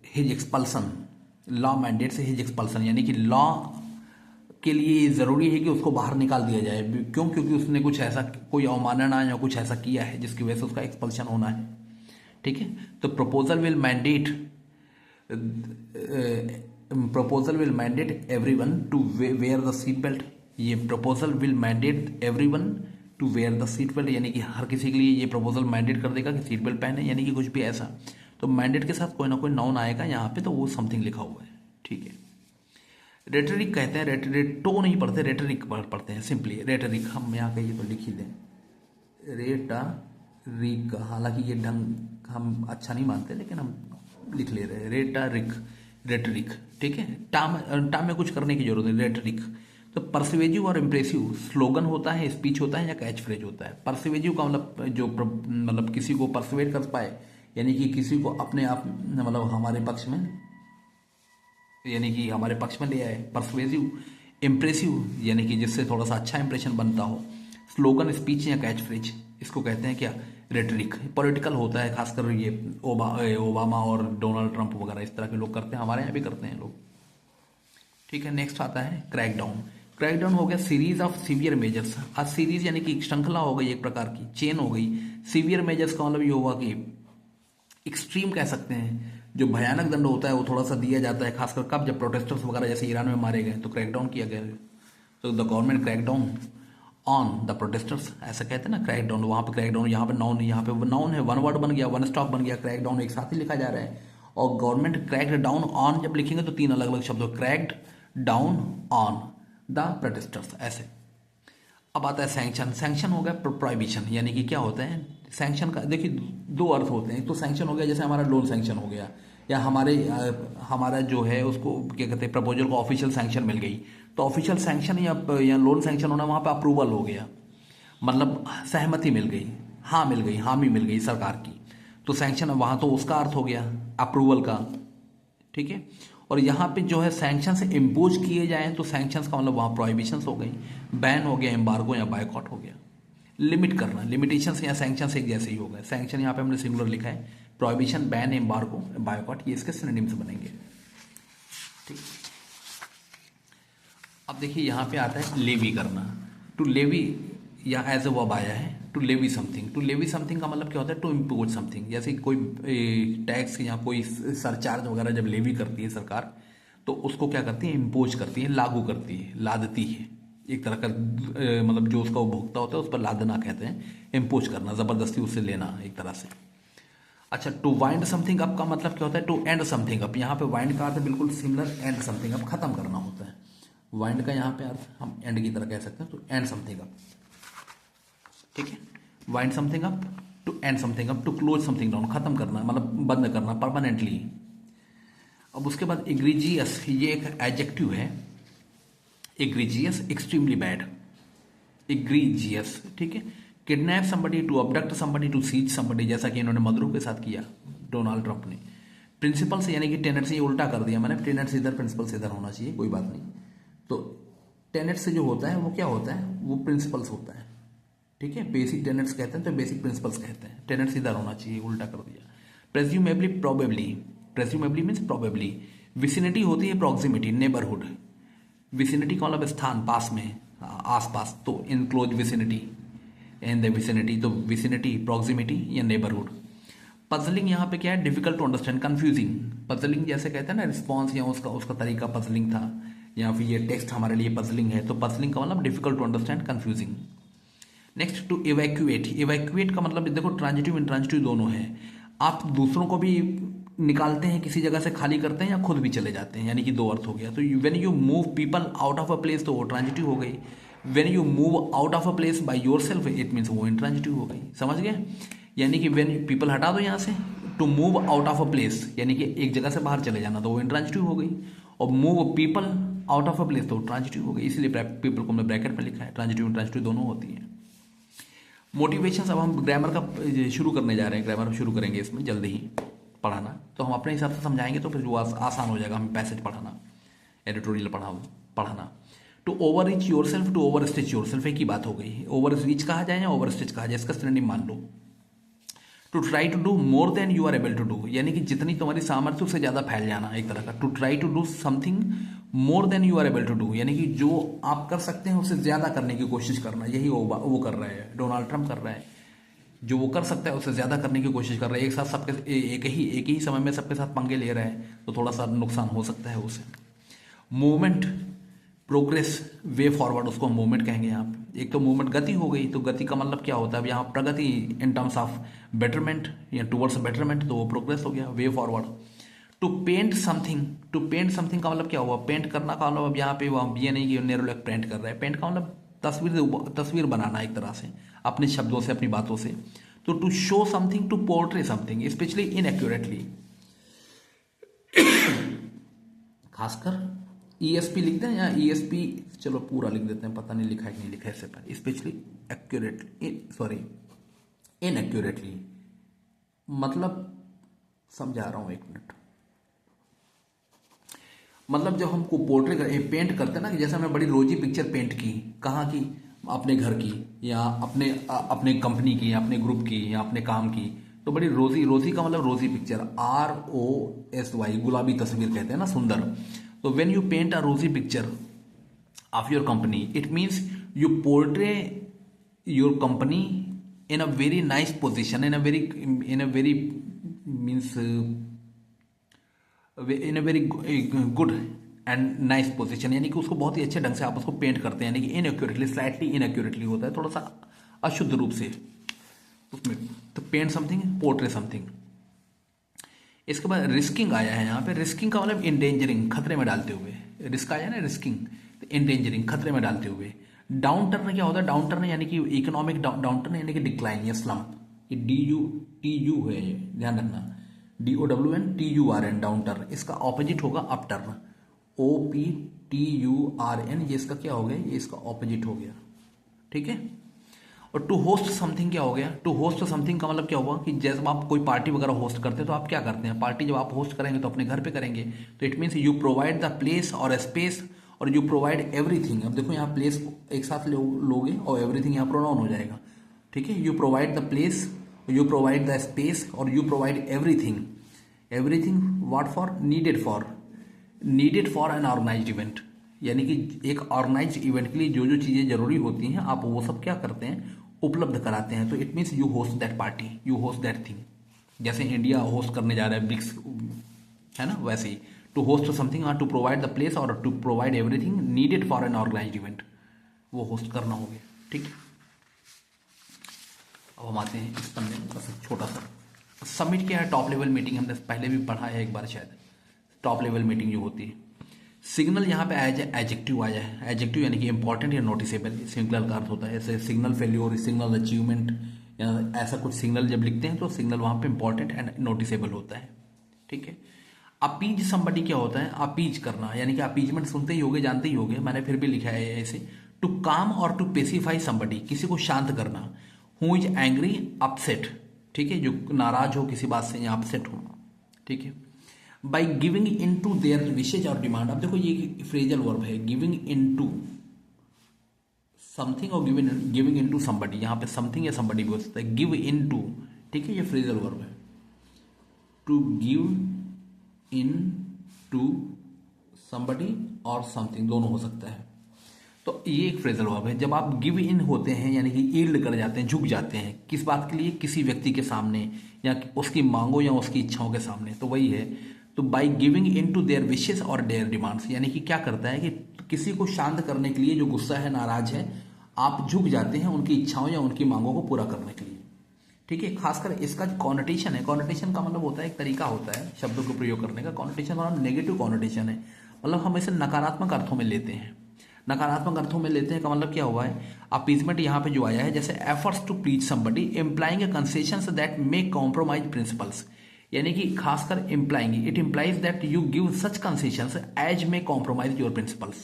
A: his expulsion, law mandates his expulsion, यानी कि लॉ के लिए जरूरी है कि उसको बाहर निकाल दिया जाए। क्यों, क्योंकि उसने कुछ ऐसा, कोई अवमानना या कुछ ऐसा किया है जिसकी वजह से उसका एक्सपल्शन होना है, ठीक है। तो proposal will mandate proposal will mandate everyone to wear the seat belt. ये proposal will mandate everyone to wear the seat belt, यानी कि हर किसी के लिए ये प्रपोजल मैंडेट कर देगा कि सीट बेल्ट पहने, यानी कि कुछ भी ऐसा। तो मैंडेट के साथ कोई ना कोई नाउन आएगा यहाँ पे, तो वो समथिंग लिखा हुआ है, ठीक है। रेटरिक कहते हैं, रेटो नहीं पढ़ते, रेटरिक पढ़ते हैं सिंपली। रेटरिक हम यहाँ कहिए तो लिख ही दें, रेटरिक। हालांकि ये ढंग हम अच्छा नहीं मानते, लेकिन हम लिख ले रहे हैं रेटरिक, रेटरिक, ठीक है। टाम में कुछ करने की जरूरत नहीं, रेटरिक। तो परसिवेजिव और इम्प्रेसिव स्लोगन होता है, स्पीच होता है, या कैच फ्रेज होता है। परसिवेजिव का मतलब जो मतलब किसी को परसुएट कर पाए, यानी कि किसी को अपने आप मतलब हमारे पक्ष में, यानी कि हमारे पक्ष में ले आए। परसुएसिव। इम्प्रेसिव यानी कि जिससे थोड़ा सा अच्छा इंप्रेशन बनता हो। स्लोगन, स्पीच या कैच फ्रेज, इसको कहते हैं क्या, रेटरिक। पॉलिटिकल होता है, खासकर ये ओबामा और डोनाल्ड ट्रंप वगैरह इस तरह के लोग करते हैं, हमारे यहाँ भी करते हैं लोग, ठीक है। नेक्स्ट आता है क्रैकडाउन। क्रैकडाउन हो गया सीरीज ऑफ सीवियर मेजर्स। आज सीरीज यानी कि श्रृंखला हो गई, एक प्रकार की चेन हो गई। सीवियर मेजर्स का मतलब ये होगा कि एक्सट्रीम कह सकते हैं, जो भयानक दंड होता है वो थोड़ा सा दिया जाता है, खासकर कब, जब प्रोटेस्टर्स वगैरह जैसे ईरान में मारे गए तो क्रैकडाउन किया गया। तो the government crackdown on the protesters, ऐसा कहते हैं ना, क्रैकडाउन। वहाँ पे क्रैकडाउन, यहाँ पे नाउन, यहाँ पे नाउन है, वन वर्ड बन गया, वन स्टॉप बन गया, क्रैकडाउन एक साथ ही लिखा जा रहा है। और गवर्नमेंट क्रैक्ड डाउन ऑन जब लिखेंगे तो तीन अलग अलग शब्द हो, cracked down on the protesters, ऐसे। अब आता है सैंक्शन। सैंक्शन हो गया प्रोहिबिशन, यानी कि क्या होता है सैंक्शन का, देखिए दो अर्थ होते हैं। तो सैंक्शन हो गया जैसे हमारा लोन सैंक्शन हो गया, या हमारा जो है उसको क्या कहते हैं, प्रपोजल को ऑफिशियल सैंक्शन मिल गई। तो ऑफिशियल सैंक्शन या लोन सैंक्शन होना, वहाँ पे अप्रूवल हो गया, मतलब सहमति मिल गई, हाँ मिल गई, हामी मिल गई सरकार की। तो सैंक्शन वहाँ तो उसका अर्थ हो गया अप्रूवल का, ठीक है। और यहाँ पे जो है सैंक्शन से इम्पोज किए जाएं तो सैंक्शंस का मतलब वहाँ प्रोहिबिशंस हो गई, बैन हो गया, एम्बार्गो या बायकॉट हो गया। लिमिट करना, लिमिटेशंस या सैंक्शंस एक जैसे ही हो गए। सैंक्शन यहाँ पे हमने सिंगुलर लिखा है, प्रोहिबिशन, बैन, एम्बार्गो, बायकॉट, ये इसके सिनोनिम्स बनेंगे, ठीक। अब देखिए यहाँ पे आता है लेवी करना। टू लेवी या एज ए वर्ब आया है, to levy something. To levy something का मतलब क्या होता है, टू इम्पोज समथिंग। जैसे कोई टैक्स या कोई सरचार्ज वगैरह जब लेवी करती है सरकार, तो उसको क्या करती है, इम्पोज करती है, लागू करती है, लादती है। एक तरह का मतलब जो उसका उपभोक्ता होता है उस पर लादना कहते हैं, इम्पोज करना, ज़बरदस्ती उससे लेना एक तरह से। अच्छा, टू वाइंड समथिंग अप का मतलब क्या होता है, टू एंड समथिंग अप। यहाँ पे वाइंड का अर्थ बिल्कुल सिमिलर, एंड समथिंग अप, खत्म करना होता है। वाइंड का यहाँ पे अर्थ हम एंड की तरह कह सकते हैं, तो एंड समथिंग अप, ठीक है। Wind something up, to end something up, to close something down, खत्म करना, मतलब बंद करना परमानेंटली। अब उसके बाद एग्रीजियस, ये एक एडजेक्टिव है, एग्रीजियस, एक्सट्रीमली बैड, एग्रीजियस, ठीक है। Kidnap somebody, to abduct somebody, to seize somebody, जैसा कि इन्होंने मदरू के साथ किया डोनाल्ड ट्रंप ने। प्रिंसिपल से यानी कि टेनेट से, ये उल्टा कर दिया मैंने, टेनेट से इधर, प्रिंसिपल से इधर होना चाहिए, कोई बात नहीं। तो टेनेट से जो होता है वो क्या होता है, वो प्रिंसिपल्स होता है, ठीक है। बेसिक टेनेट्स कहते हैं तो बेसिक प्रिंसिपल्स कहते हैं, टेनेट्स इधर होना चाहिए, उल्टा कर दिया। प्रेज्यूमेबली, प्रोबेबली, प्रेज्यूमेबली मीन्स प्रोबेबली। विसिनिटी होती है प्रॉक्सिमिटी, नेबरहुड। विसिनिटी का मतलब स्थान, पास में, आसपास, तो in close vicinity, in the vicinity, तो विसिनिटी, प्रॉक्सिमिटी या नेबरहुड। पजलिंग यहाँ पे क्या है, difficult to understand, confusing. Puzzling जैसे कहते हैं ना, रिस्पॉन्स या उसका तरीका पजलिंग था, या फिर ये टेक्स्ट हमारे लिए पजलिंग है, तो पजलिंग का मतलब difficult to understand, confusing. Next, to evacuate. Evacuate का मतलब देखो ट्रांजिटिव इंट्रांजिटिव दोनों है। आप दूसरों को भी निकालते हैं, किसी जगह से खाली करते हैं, या खुद भी चले जाते हैं, यानी कि दो अर्थ हो गया। तो when you move people out of a place, तो वो ट्रांजिटिव हो गई। When you move out of a place by yourself, it means वो इंट्रांजिटिव हो गई, समझ गए। यानी कि व्हेन पीपल हटा दो यहाँ से, to move out of a place यानी कि एक जगह से बाहर चले जाना, तो वो इंट्रांजिटिव हो गई। और move people out of a place तो ट्रांजिटिव हो गई, इसलिए पीपल को हमने ब्रैकेट में लिखा है। ट्रांजिटिव इंट्रांजिटिव दोनों होती है। मोटिवेशन, अब हम ग्रामर का शुरू करने जा रहे हैं, ग्रामर शुरू करेंगे इसमें जल्दी ही पढ़ाना, तो हम अपने हिसाब से समझाएंगे, तो फिर वो आसान हो जाएगा हमें पैसेज पढ़ाना, एडिटोरियल पढ़ाना। To overreach yourself, to overstretch yourself, एक ही बात हो गई। ओवर रीच कहा जाए या ओवर स्टिच कहा जाए, इसका सिनोनिम मान लो। To try to do more than you are able to do, यानी कि जितनी तुम्हारी सामर्थ्य उससे ज़्यादा फैल जाना, एक तरह का। To try to do something more than you are able to do, यानी कि जो आप कर सकते हैं उससे ज़्यादा करने की कोशिश करना, यही वो कर रहा है, डोनाल्ड ट्रंप कर रहा है। जो वो कर सकता है उससे ज़्यादा करने की कोशिश कर रहा है, एक साथ सबके एक ही समय में सबके साथ पंगे ले रहा है, तो थोड़ा सा नुकसान हो सकता है उसे। मूवमेंट, प्रोग्रेस, वे फॉरवर्ड, उसको मूवमेंट कहेंगे यहाँ पे। एक तो मूवमेंट गति हो गई, तो गति का मतलब क्या होता है, अब यहाँ प्रगति इन टर्म्स ऑफ बेटरमेंट या टुवर्ड्स बेटरमेंट, तो वो प्रोग्रेस हो गया, way forward. To paint something, to paint something का मतलब क्या हुआ, पेंट करना का मतलब अब यहाँ पे वहाँ ये नहीं कि नेरोलैक पेंट कर रहा है, पेंट का मतलब तस्वीर बनाना एक तरह से अपने शब्दों से, अपनी बातों से। तो to show something, to portray something specially inaccurately, खासकर ईएसपी लिखते हैं या ईएसपी, चलो पूरा लिख देते हैं, पता नहीं लिखा है कि नहीं लिखा है इससे पहले, स्पेशली एक्यूरेटली, सॉरी इनएक्यूरेटली, मतलब समझा रहा हूं एक मिनट। मतलब जब हमको पोर्ट्रेट पेंट करते हैं ना, कि जैसे हमने बड़ी रोजी पिक्चर पेंट की, कहाँ की, अपने घर की या अपने कंपनी की या अपने ग्रुप की या अपने काम की, तो बड़ी रोजी, रोजी का मतलब रोजी पिक्चर, ROSY, गुलाबी तस्वीर कहते हैं ना, सुंदर। तो when you paint a rosy picture of your company, it means you portray your company in a very nice position, in a very means in a very good and nice position, यानी कि उसको बहुत ही अच्छे ढंग से आप उसको paint करते हैं, यानी कि इनएक्यूरेटली, स्लाइटली इनएक्यूरेटली होता है, थोड़ा सा अशुद्ध रूप से उसमें। तो पेंट समथिंग, पोर्ट्रे समथिंग। इसके बाद रिस्किंग आया है यहाँ पे, रिस्किंग का मतलब इंडेंजरिंग, खतरे में डालते हुए, रिस्क आया ना, रिस्किंग, तो इंडेंजरिंग, खतरे में डालते हुए। डाउन टर्न क्या होता है, डाउन टर्न यानी कि इकोनॉमिक डाउन टर्न यानी कि डिक्लाइन या स्लम्प, ये DUTU है, ये ध्यान रखना, DOWN TURN, डाउन टर्न। इसका ऑपोजिट होगा अप टर्न, OPTURN, ये इसका क्या हो गया, ये इसका ऑपोजिट हो गया, ठीक है। और टू होस्ट समथिंग क्या हो गया, टू होस्ट समथिंग का मतलब क्या हुआ कि जैसे आप कोई पार्टी वगैरह होस्ट करते हैं, तो आप क्या करते हैं, पार्टी जब आप होस्ट करेंगे तो अपने घर पे करेंगे, तो it means you provide the place और स्पेस और यू प्रोवाइड एवरीथिंग। अब देखो यहाँ प्लेस एक साथ लोगे और एवरीथिंग यहाँ प्रोनाउन हो जाएगा, ठीक है। You provide the place, you provide the space और you provide everything, everything what for, needed for an organised event, यानी कि एक ऑर्गेनाइज्ड इवेंट के लिए जो जो चीज़ें जरूरी होती हैं आप वो सब क्या करते हैं, उपलब्ध कराते हैं। तो it means you host that party, you host that thing, जैसे इंडिया होस्ट करने जा रहा है ब्रिक्स, है ना, वैसे ही to host something, to provide the place और to provide everything needed for an organised event, वो होस्ट करना हो गया, ठीक है। अब हम आते हैं इस पन्ने में, बस छोटा सा समिट क्या है, टॉप लेवल मीटिंग, हमने पहले भी पढ़ा है एक बार शायद, टॉप लेवल मीटिंग जो होती है। सिग्नल यहाँ पे एडजेक्टिव आया है, एडजेक्टिव यानी कि इंपॉर्टेंट या नोटिसेबल, सिग्नल का अर्थ होता है ऐसे सिग्नल फेल्योर, सिग्नल अचीवमेंट या ऐसा कुछ सिग्नल जब लिखते हैं तो सिग्नल वहाँ पे इंपॉर्टेंट एंड नोटिसेबल होता है, ठीक है। अपीज समबडी क्या होता है, अपीज करना, यानी कि अपीजमेंट सुनते ही होगे, जानते ही होगे, मैंने फिर भी लिखा है ऐसे, टू काम और टू पेसिफाई समबडी, किसी को शांत करना, हु इज एंग्री, अपसेट, ठीक है, जो नाराज हो किसी बात से या अपसेट हो, ठीक है। By giving in to their wishes और डिमांड, अब देखो ये फ्रेजल वर्ब है, गिविंग इन टू समथिंग और गिविंग इन टू समबडी, यहाँ पे समथिंग या समबडी भी हो सकता है, गिव इन टू, ठीक है, ये फ्रेजल वर्ब है, to give in to somebody और समथिंग दोनों हो सकता है। तो ये एक फ्रेजल वर्ब है, जब आप गिव इन होते हैं यानी कि यील्ड कर जाते हैं, झुक जाते हैं, किस बात के लिए, किसी व्यक्ति के सामने या उसकी मांगों या उसकी इच्छाओं के सामने, तो वही है। तो by giving in to their wishes और देयर डिमांड्स, यानी कि क्या करता है कि किसी को शांत करने के लिए, जो गुस्सा है, नाराज है, आप झुक जाते हैं उनकी इच्छाओं या उनकी मांगों को पूरा करने के लिए, ठीक है। खासकर इसका जो कॉनोटेशन है, कॉनोटेशन का मतलब होता है एक तरीका होता है शब्दों को प्रयोग करने का, कॉनोटेशन मतलब नेगेटिव कॉनोटेशन है, मतलब हम इसे नकारात्मक अर्थों में लेते हैं, नकारात्मक अर्थों में लेते हैं का मतलब क्या हुआ है, अपीजमेंट यहाँ पे जो आया है, जैसे efforts to please somebody implying a concessions that may compromise principles, यानी कि खासकर implying, it implies that you give such concessions as may compromise your principles,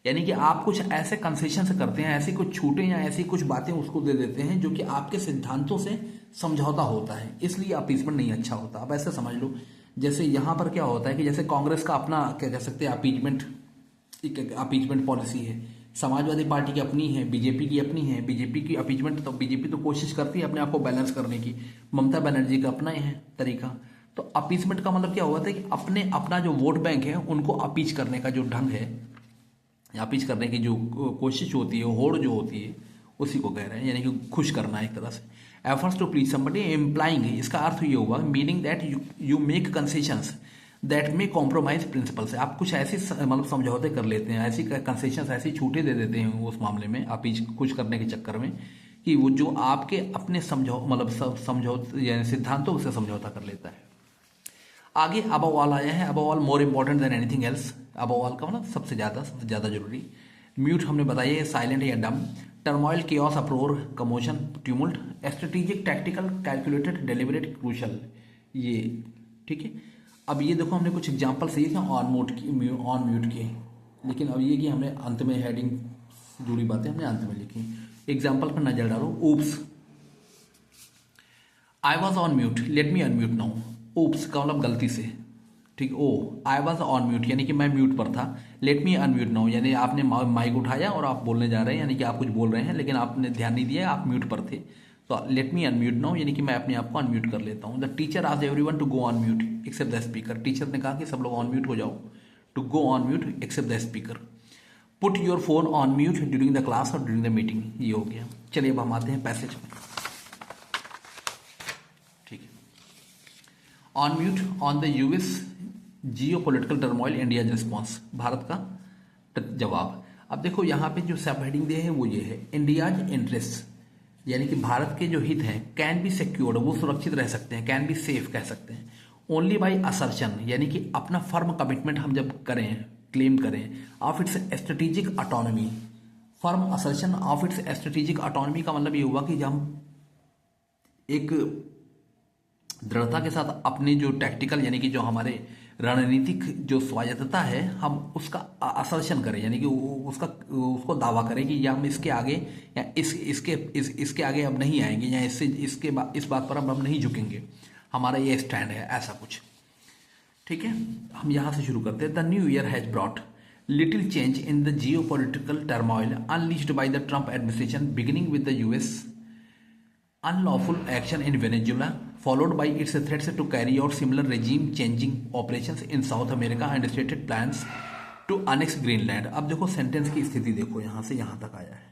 A: यानी कि आप कुछ ऐसे कंसेशंस करते हैं, ऐसी कुछ छूटें या ऐसी कुछ बातें उसको दे देते हैं जो कि आपके सिद्धांतों से समझौता होता है, इसलिए अपीजमेंट नहीं अच्छा होता। अब ऐसे समझ लो, जैसे यहाँ पर क्या होता है कि जैसे कांग्रेस का अपना क्या कह सकते हैं अपीजमेंट पॉलिसी है, समाजवादी पार्टी की अपनी है, बीजेपी की अपनी है, बीजेपी की अपीजमेंट, तो बीजेपी तो कोशिश करती है अपने आप को बैलेंस करने की, ममता बनर्जी का अपना ही है तरीका। तो अपीजमेंट का मतलब क्या हुआ था कि अपना जो वोट बैंक है उनको अपीज करने का जो ढंग है, अपीज करने की जो कोशिश होती है, होड़ जो होती है, उसी को कह रहे हैं, यानी कि खुश करना एक तरह से। Efforts to please somebody implying, इसका अर्थ ये हुआ meaning that you make concessions that may compromise principle से आप कुछ ऐसी मतलब समझौते कर लेते हैं, ऐसी कंसेशन, ऐसी छूटें दे देते हैं उस मामले में आप कुछ करने के चक्कर में कि वो जो आपके अपने समझौते यानी सिद्धांतों से समझौता कर लेता है। आगे अबव ऑल आया है, above all more important than anything else. Above all का मतलब सबसे ज़्यादा जरूरी। म्यूट हमने बताया है साइलेंट या डम। Turmoil, chaos, अप्रोर, commotion, tumult. Strategic, tactical, calculated, deliberate, crucial, ये ठीक है। अब ये देखो हमने कुछ एग्जांपल सही थे ऑन म्यूट के, लेकिन अब ये कि हमने अंत में हेडिंग से जुड़ी बातें हमने अंत में लिखी। एग्जाम्पल पर नजर डालो। Oops, I was on mute, let me unmute now. Oops का मतलब गलती से, ठीक। ओ, आई वॉज ऑन म्यूट यानी कि मैं म्यूट पर था। लेट मी अनम्यूट नाउ यानी आपने माइक उठाया और आप बोलने जा रहे हैं, यानी कि आप कुछ बोल रहे हैं लेकिन आपने ध्यान नहीं दिया, आप म्यूट पर थे। तो लेट मी अनम्यूट नाउ यानी कि मैं अपने आप को अनम्यूट कर लेता हूँ। The teacher asked everyone to go on mute except the speaker. Teacher ने कहा कि सब लोग ऑन म्यूट हो जाओ, to go on mute except the speaker. Put your phone on mute during the class और ड्यूरिंग द मीटिंग, ये हो गया। चलिए अब हम आते हैं पैसेज में, ठीक है। On mute, on the US geo political turmoil, India response, Bharat का जवाब। अब देखो यहाँ पे जो सब हेडिंग दिए है वो ये है, इंडियाज इंटरेस्ट यानी कि भारत के जो हित हैं, कैन बी सिक्योर्ड, वो सुरक्षित रह सकते हैं, कैन बी सेफ कह सकते हैं, ओनली बाई असर्शन यानी कि अपना फर्म कमिटमेंट हम जब करें, क्लेम करें, of its strategic autonomy. Firm assertion of its strategic autonomy का मतलब ये हुआ कि जब हम एक दृढ़ता के साथ अपने जो टैक्टिकल यानी कि जो हमारे रणनीतिक जो स्वायत्तता है, हम उसका असर्शन करें, यानी कि उसको दावा करें कि या हम इसके आगे या इसके आगे अब नहीं आएंगे, या इस बात पर अब हम नहीं झुकेंगे, हमारा ये स्टैंड है, ऐसा कुछ, ठीक है। हम यहां से शुरू करते हैं। The new year has brought little change in the geopolitical turmoil unleashed bye the Trump administration, beginning with the US unlawful action in Venezuela, followed by its threats to carry out similar regime-changing operations in South America and stated plans to annex Greenland। अब देखो sentence की स्थिति देखो, यहाँ से यहाँ तक आया है।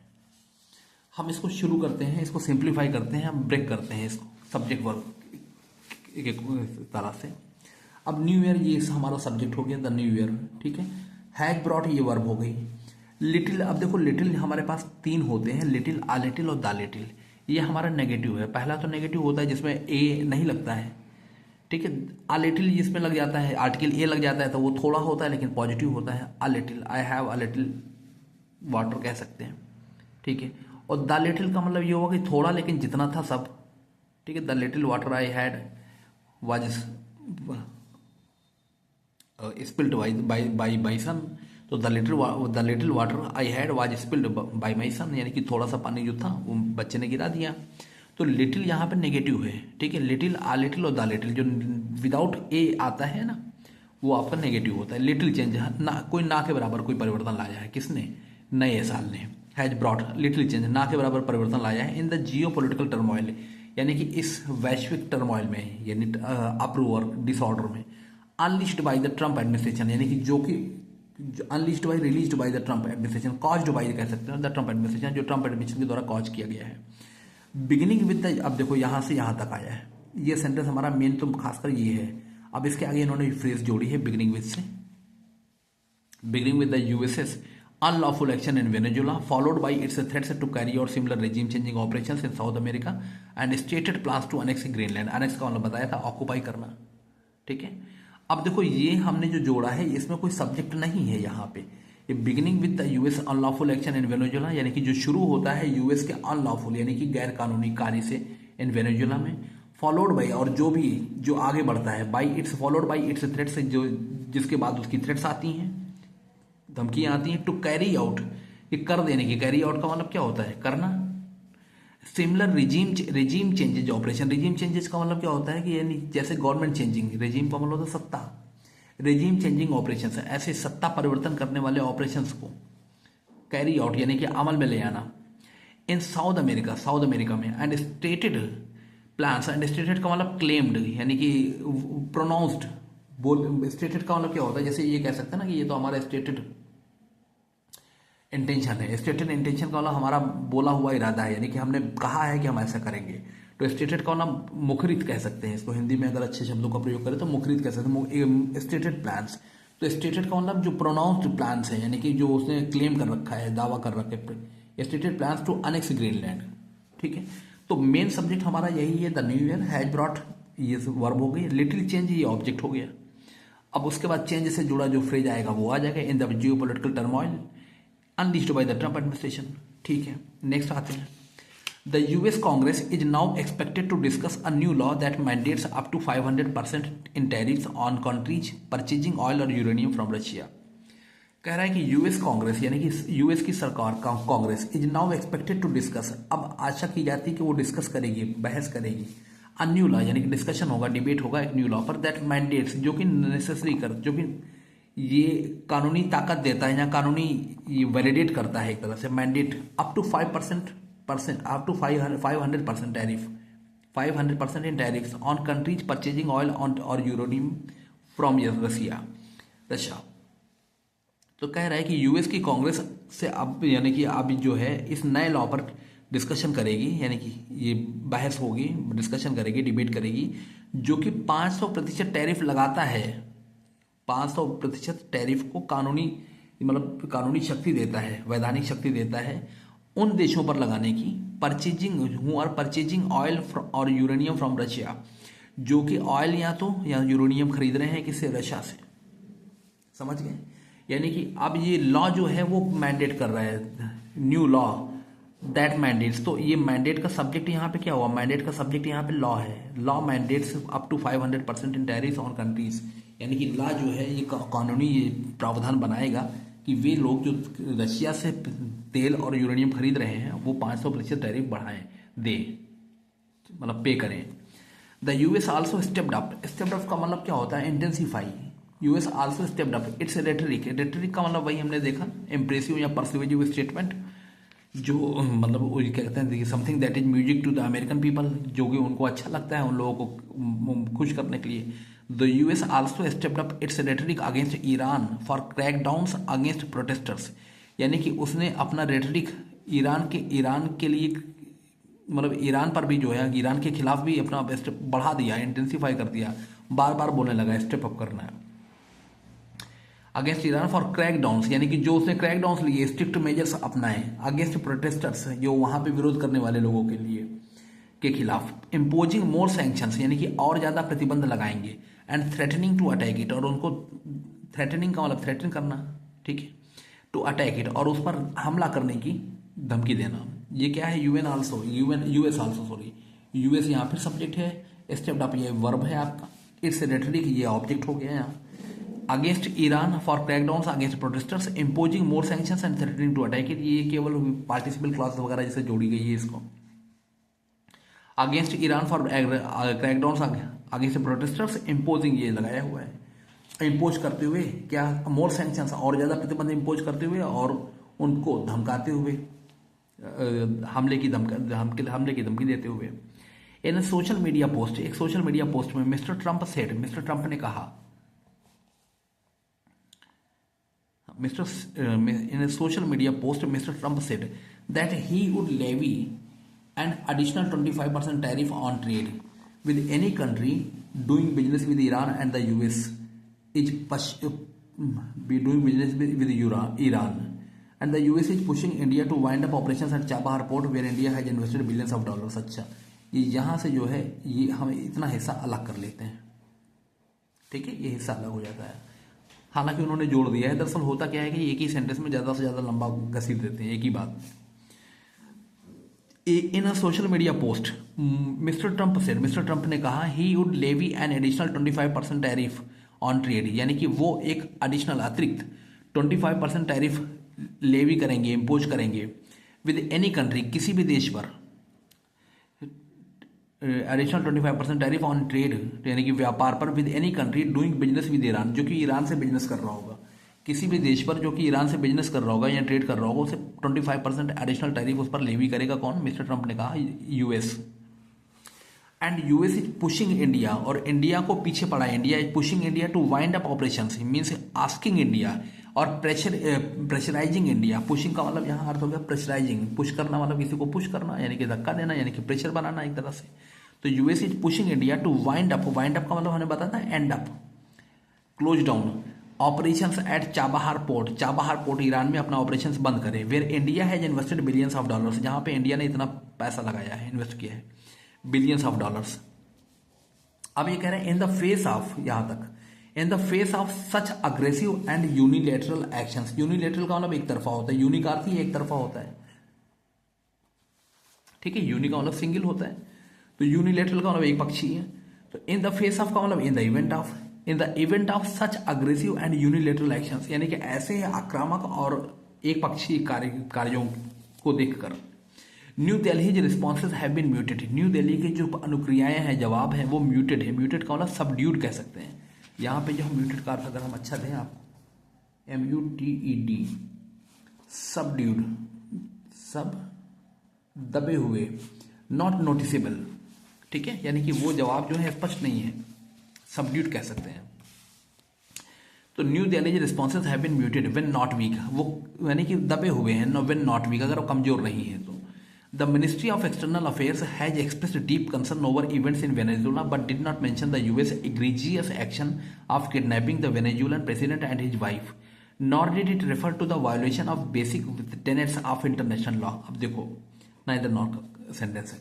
A: हम इसको शुरू करते हैं, इसको सिंप्लीफाई करते हैं, हम ब्रेक करते हैं इसको सब्जेक्ट वर्ब एक तरह से। अब न्यू ईयर ये हमारा सब्जेक्ट हो गया, द न्यू ईयर, ठीक है। हैज ब्रॉट ये वर्ब हो गई। लिटिल, अब देखो लिटिल हमारे पास तीन होते हैं, लिटिल, आ लिटिल और द लिटिल। ये हमारा नेगेटिव है। पहला तो नेगेटिव होता है जिसमें ए नहीं लगता है, ठीक है। आ लिटिल जिसमें लग जाता है, आर्टिकल ए लग जाता है तो वो थोड़ा होता है लेकिन पॉजिटिव होता है। आ little, I have a little water कह सकते हैं, ठीक है। और द लिटिल का मतलब ये होगा कि थोड़ा लेकिन जितना था सब, ठीक है। The little water I had was spilled by my son, तो the little water I had was spilled by my son, यानी कि थोड़ा सा पानी जो था वो बच्चे ने गिरा दिया। तो लिटिल यहाँ पे नेगेटिव है, ठीक है। लिटिल, आ लिटिल और द लिटिल जो विदाउट ए आता है ना, वो आपका नेगेटिव होता है। लिटिल चेंज, ना कोई ना के बराबर कोई परिवर्तन लाया है, किसने, नए साल ने। हैज ब्रॉट लिटिल चेंज, ना के बराबर परिवर्तन लाया है। इन द जियो पोलिटिकल टर्मोइल यानी कि इस वैश्विक टर्मोइल में, यानी अप्रूवर डिसऑर्डर में। Unleashed by the Trump administration यानी कि जो कि unleashed by, released by the Trump administration, caused by कह सकते हैं द ट्रंप एडमिनिस्ट्रेशन, जो ट्रंप एडमिनिस्ट्रेशन के द्वारा कॉज किया गया है। बिगिनिंग विद द, अब देखो यहां से यहां तक आया है, ये सेंटेंस हमारा मेन तो खासकर ये है। अब इसके आगे इन्होंने फ्रेज जोड़ी है बिगिनिंग विद से, beginning with the USS unlawful action in Venezuela, followed by its threats to carry out similar regime-changing operations in South America and stated plans to annex Greenland। annex का मतलब बताया था occupy करना, ठीक है। अब देखो ये हमने जो जोड़ा है इसमें कोई सब्जेक्ट नहीं है यहाँ पे। ये beginning with the US unlawful action in Venezuela यानी कि जो शुरू होता है यूएस के अनलॉफुल यानी कि गैर कानूनी कार्य से इन वेनेजुएला में, फॉलोड बाई और जो आगे बढ़ता है, by its, followed by its threats, जो जिसके बाद उसकी थ्रेट्स आती हैं, धमकियां आती हैं। टू कैरी आउट, ये कर देने की, कैरी आउट का मतलब क्या होता है, करना। Similar regime changes operation, regime changes का मतलब क्या होता है कि यानी जैसे गवर्नमेंट चेंजिंग, रिजीम का मतलब होता है सत्ता, रिजीम चेंजिंग ऑपरेशन है, ऐसे सत्ता परिवर्तन करने वाले ऑपरेशंस को कैरी आउट यानी कि अमल में ले आना। इन साउथ अमेरिका में। And stated plans, and stated का मतलब क्लेम्ड यानी कि प्रोनाउंस्ड, स्टेटेड का मतलब क्या होता है, जैसे ये कह सकते हैं ना कि ये तो हमारा स्टेटेड इंटेंशन है। स्टेटेड इंटेंशन का मतलब हमारा बोला हुआ इरादा है, यानी कि हमने कहा है कि हम ऐसा करेंगे। तो स्टेटेड का नाम मुखरित कह सकते हैं इसको, हिंदी में अगर अच्छे शब्दों का प्रयोग करें तो मुखरित कह सकते हैं, स्टेटेड प्लान्स। तो स्टेटेड का मतलब जो प्रोनाउंस्ड प्लान्स है, यानी कि जो उसने क्लेम कर रखा है, दावा कर रखा है, stated plans to annex Greenland. ठीक है, तो मेन सब्जेक्ट हमारा यही है, the new year has brought, ये वर्ब हो गई, लिटिल चेंज ये ऑब्जेक्ट हो गया। अब उसके बाद चेंज से जुड़ा जो फ्रेज आएगा वो आ जाएगा, in the geopolitical turmoil unleashed by the Trump administration. ठीक है, नेक्स्ट आते हैं, the US Congress is now expected to discuss a new law that mandates up to 500% in tariffs on countries purchasing oil और uranium from Russia. कह रहा है कि US Congress यानी कि यूएस की सरकार का Congress is now expected to discuss, अब आशा की जाती है कि वो डिस्कस करेगी, बहस करेगी, अ न्यू लॉ यानी कि डिस्कशन होगा, डिबेट होगा एक न्यू लॉ पर, दैट मैंडेट्स जो कि नेसेसरी कर, जो कि ये कानूनी ताकत देता है या कानूनी वैलिडेट करता है एक तरह से, mandate up to 5% up to 500% tariff, 500% in tariffs on countries purchasing oil और यूरेनियम फ्रॉम रशिया। तो कह रहा है कि यूएस की कांग्रेस से अब यानी कि अब जो है इस नए लॉ पर डिस्कशन करेगी, यानी कि ये बहस होगी, डिस्कशन करेगी, डिबेट करेगी, जो कि 500% टैरिफ लगाता है, 500% टैरिफ को कानूनी मतलब कानूनी शक्ति देता है, वैधानिक शक्ति देता है उन देशों पर लगाने की, परचेजिंग ऑयल और यूरेनियम फ्रॉम रशिया, जो कि ऑयल या यूरेनियम खरीद रहे हैं किससे, रशिया से। समझ गए, यानी कि अब ये लॉ जो है वो मैंडेट कर रहा है, न्यू लॉ दैट मैंडेट्स। तो ये मैंडेट का सब्जेक्ट यहाँ पे क्या हुआ, मैंडेट का सब्जेक्ट यहाँ पे लॉ है, law mandates up to 500% in tariff on countries, यानी कि लॉ जो है ये कानूनी ये प्रावधान बनाएगा कि वे लोग जो रशिया से तेल और यूरेनियम खरीद रहे हैं वो 500% टैरिफ बढ़ाएं, दे मतलब पे करें। The US also stepped up का मतलब क्या होता है, intensify. US also stepped up its rhetoric का मतलब वही हमने देखा, इम्प्रेसिव या परसुएसिव स्टेटमेंट, जो मतलब वो कहते हैं something that is music to the American people, जो कि उनको अच्छा लगता है उन लोगों को खुश करने के लिए। The US also stepped up its rhetoric against Iran for crackdowns against protesters, यानी कि उसने अपना रेटरिक ईरान के लिए मतलब ईरान पर भी जो है, ईरान के खिलाफ भी अपना बढ़ा दिया, इंटेंसीफाई कर दिया, बार बार बोलने लगा स्टेप अप करना है अगेंस्ट ईरान फॉर क्रैकडाउन्स, यानी कि जो उसने क्रैकडाउन्स लिए, स्ट्रिक्ट मेजर्स अपनाए अगेंस्ट प्रोटेस्टर्स, जो वहां पे विरोध करने वाले लोगों के लिए के खिलाफ, इम्पोजिंग मोर सैंक्शंस, यानी कि और ज्यादा प्रतिबंध लगाएंगे, and threatening to attack it, और उनको थ्रेटनिंग का मतलब थ्रेटन करना, ठीक है, टू अटैक इट, और उस पर हमला करने की धमकी देना। ये क्या है, यूएस आल्सो सॉरी, यूएस यहाँ फिर सब्जेक्ट है, स्टेप्ड अप ये वर्ब है आपका, इट्स रेटरिक ये ऑब्जेक्ट हो गया यहाँ, against Iran for crackdowns against protesters, imposing more sanctions and threatening to attack it, ये केवल पार्टिसिपल क्लॉज वगैरह जैसे जोड़ी गई है इसको, against Iran for crackdowns against protesters, imposing ये लगाया हुआ है, इम्पोज करते हुए क्या, मोर सैंक्शंस और ज्यादा प्रतिबंध इम्पोज करते हुए और उनको धमकाते हुए, हमले की धमकी देते हुए। इन सोशल मीडिया पोस्ट, एक सोशल मीडिया पोस्ट में मिस्टर ट्रंप ने कहा, in a social media post, Mr. Trump said that he would levy an additional 25% tariff on trade with any country doing business with Iran, and the US is doing business with Iran, and the US is pushing India to wind up operations at Chabahar port where India has invested billions of dollars। अच्छा, ये यहाँ से जो है ये हम इतना हिस्सा अलग कर लेते हैं, ठीक है, ये हिस्सा अलग हो जाता है। हालांकि उन्होंने जोड़ दिया है, दरअसल होता क्या है कि एक ही सेंटेंस में ज्यादा से ज्यादा लंबा घसीट देते हैं एक ही बात। In a social media post mister Trump ने कहा ही would levy an additional 25% tariff on trade, यानी कि वो एक एडिशनल अतिरिक्त 25% टैरिफ लेवी करेंगे, इम्पोज करेंगे विद एनी कंट्री, किसी भी देश पर, एडिशनल 25% टैरिफ ऑन ट्रेड यानी कि व्यापार पर, with any country doing business with Iran, जो कि ईरान से बिजनेस कर रहा होगा, किसी भी देश पर जो कि ईरान से बिजनेस कर रहा होगा या ट्रेड कर रहा होगा, उसे 25% एडिशनल टैरिफ उस पर लेवी करेगा कौन, मिस्टर ट्रंप ने कहा, US. And US is pushing India, और इंडिया को पीछे पड़ा, India is pushing India to wind up operation, means asking India, और प्रेशराइजिंग इंडिया। पुशिंग का मतलब यहाँ अर्थ हो गया प्रेशराइजिंग, पुश करना मतलब किसी को पुश करना, यानी कि धक्का देना, यानी कि प्रेशर बनाना एक तरह से। तो US is pushing India to wind up का मतलब हमने बताया था end up, close down operations at Chabahar port Iran में अपना ऑपरेशंस बंद करे, where India has invested billions of dollars, जहां पे इंडिया ने इतना पैसा लगाया है, इन्वेस्ट किया है बिलियंस ऑफ डॉलर्स। अब ये कह रहे हैं इन द फेस ऑफ, यहां तक in the face of such aggressive and unilateral actions. Unilateral का मतलब एक तरफा होता है, यूनि का अर्थ ही एक तरफा होता है, ठीक है, यूनि का मतलब सिंगल होता है, तो यूनिलेटरल का मतलब एक पक्षी है। तो इन द फेस ऑफ का मतलब in the event of such aggressive and unilateral actions, यानी कि ऐसे आक्रामक और एक पक्षी कार्यों को देखकर। New Delhi responses have been muted, New Delhi की जो अनुक्रियाएं हैं, जवाब है वो म्यूटेड है। म्यूटेड का मतलब सबड्यूड कह सकते हैं। यहाँ पे जो म्यूटेड का अर्थ अगर हम अच्छा दें आप, MUTED, सबड्यूड, सब दबे हुए, नॉट नोटिसेबल, ठीक है, यानी कि वो जवाब जो है स्पष्ट नहीं है, सबड्यूड कह सकते हैं। तो New Delhi responses have been muted when not weak, वो यानी कि दबे हुए हैं, व्हेन नॉट वीक, अगर वो कमजोर नहीं है तो। The ministry of external affairs has expressed deep concern over events in Venezuela but did not mention the US egregious action of kidnapping the Venezuelan president and his wife, nor did it refer to the violation of basic tenets of international law. अब देखो neither nor sentence है।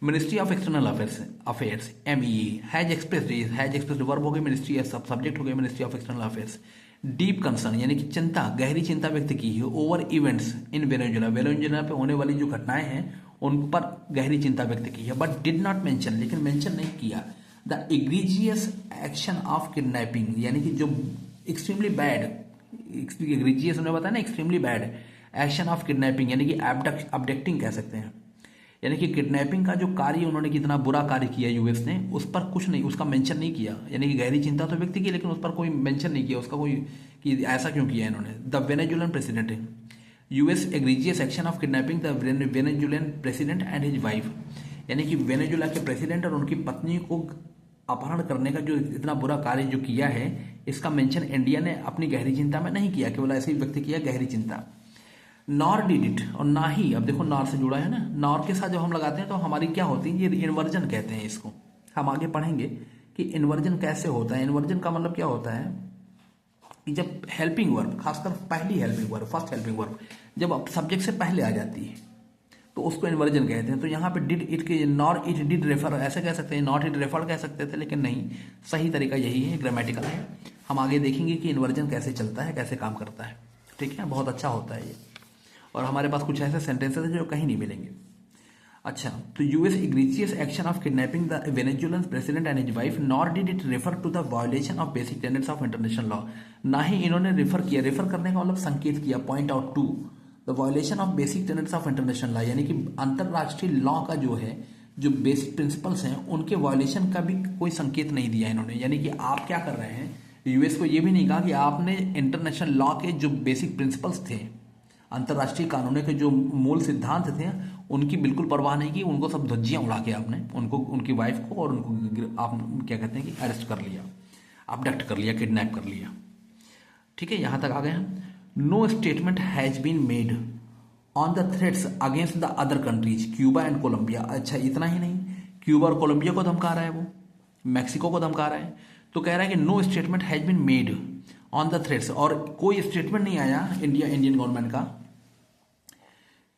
A: Ministry of external affairs MEA has expressed verb हो गई, ministry subject हो गई, ministry of external affairs. Deep concern यानी कि चिंता, गहरी चिंता व्यक्त की है ओवर इवेंट्स इन वेनेजुला पे होने वाली जो घटनाएं हैं उन पर गहरी चिंता व्यक्त की है, बट डिड नॉट मेंशन, लेकिन मेंशन नहीं किया the egregious action of kidnapping, यानी कि जो एक्सट्रीमली बैड, एग्रीजियस उन्हें बताया ना, extremely bad action of kidnapping, यानी कि अबडक्टिंग कह सकते हैं, यानी कि किडनैपिंग का जो कार्य उन्होंने कितना बुरा कार्य किया यूएस ने, उस पर कुछ नहीं, उसका मेंशन नहीं किया, यानी कि गहरी चिंता तो व्यक्त की लेकिन उस पर कोई मेंशन नहीं किया उसका, कोई कि ऐसा क्यों किया इन्होंने। The Venezuelan president, US egregious action of kidnapping the Venezuelan president and his wife, यानी कि वेनेजुला के प्रेसिडेंट और उनकी पत्नी को अपहरण करने का जो इतना बुरा कार्य जो किया है, इसका मेंशन इंडिया ने अपनी गहरी चिंता में नहीं किया, केवल ऐसे ही व्यक्त किया गहरी चिंता। नॉर डिड इट, और ना ही, अब देखो नॉर से जुड़ा है ना, नॉर के साथ जब हम लगाते हैं तो हमारी क्या होती है, ये इन्वर्जन कहते हैं इसको, हम आगे पढ़ेंगे कि इन्वर्जन कैसे होता है। इन्वर्जन का मतलब क्या होता है कि जब हेल्पिंग वर्ब, खासकर पहली helping verb, first helping verb जब सब्जेक्ट से पहले आ जाती है तो उसको इन्वर्जन कहते हैं। तो यहाँ पे डिड इट के, नॉर इट डिड रेफर ऐसे कह सकते हैं, नॉट इट रेफर कह सकते थे, लेकिन नहीं, सही तरीका यही है, ग्रामेटिकल है। हम आगे देखेंगे कि इन्वर्जन कैसे चलता है, कैसे काम करता है, ठीक है, बहुत अच्छा होता है ये। और हमारे पास कुछ ऐसे सेंटेंसेस हैं जो कहीं नहीं मिलेंगे। अच्छा, तो US egregious action of kidnapping the Venezuelan president and his wife, nor did it refer to the violation of basic tenets of international law, ना ही इन्होंने रेफर किया, रेफर करने का मतलब संकेत किया, point out to the violation of basic tenets of international law, यानी कि अंतरराष्ट्रीय लॉ का जो है, जो बेसिक प्रिंसिपल्स हैं उनके वायोलेशन का भी कोई संकेत नहीं दिया इन्होंने। यानी कि आप क्या कर रहे हैं, यूएस को ये भी नहीं कहा कि आपने इंटरनेशनल लॉ के जो बेसिक प्रिंसिपल्स थे, अंतर्राष्ट्रीय कानून के जो मूल सिद्धांत थे, उनकी बिल्कुल परवाह नहीं की, उनको सब धज्जियां उड़ा के आपने उनको, उनकी वाइफ को और उनको आप क्या कहते हैं कि अरेस्ट कर लिया, अबडक्ट कर लिया, किडनैप कर लिया, ठीक है, यहां तक आ गए हम। No statement has been made on the threats against the other countries Cuba and Colombia. अच्छा, इतना ही नहीं, क्यूबा और कोलंबिया को धमका रहा है, वो मैक्सिको को धमका रहा है, तो कह रहा है कि no statement has been made on the threats, और कोई स्टेटमेंट नहीं आया इंडियन गवर्नमेंट का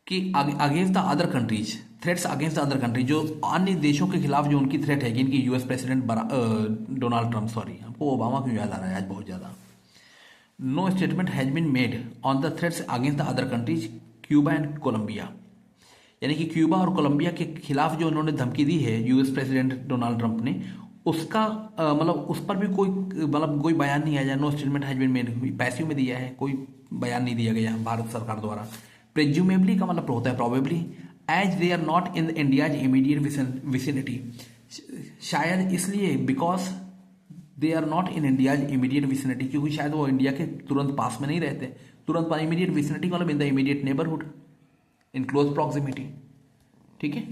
A: कि against the other countries, threats against the other countries, जो अन्य देशों के खिलाफ जो उनकी थ्रेट है, इनकी US president Donald Trump, sorry हमको ओबामा क्यों याद आ रहा है आज बहुत ज्यादा। नो statement has been made on the threats against the other countries Cuba and कोलंबिया, यानी कि क्यूबा और कोलंबिया के खिलाफ जो उन्होंने धमकी दी है यूएस प्रेसिडेंट डोनाल्ड ट्रंप ने, उसका मतलब उस पर भी कोई बयान नहीं आया। No statement has been made passive में दिया है, कोई बयान नहीं दिया गया भारत सरकार द्वारा। प्रेज्यूमेबली का मतलब होता है probably, as they are not in India's immediate vicinity, शायद इसलिए, because they are not in India's immediate vicinity, क्योंकि शायद वो इंडिया के तुरंत पास में नहीं रहते। तुरंत इमीडिएट विसिनिटी मतलब in the immediate neighbourhood, in close proximity, ठीक है।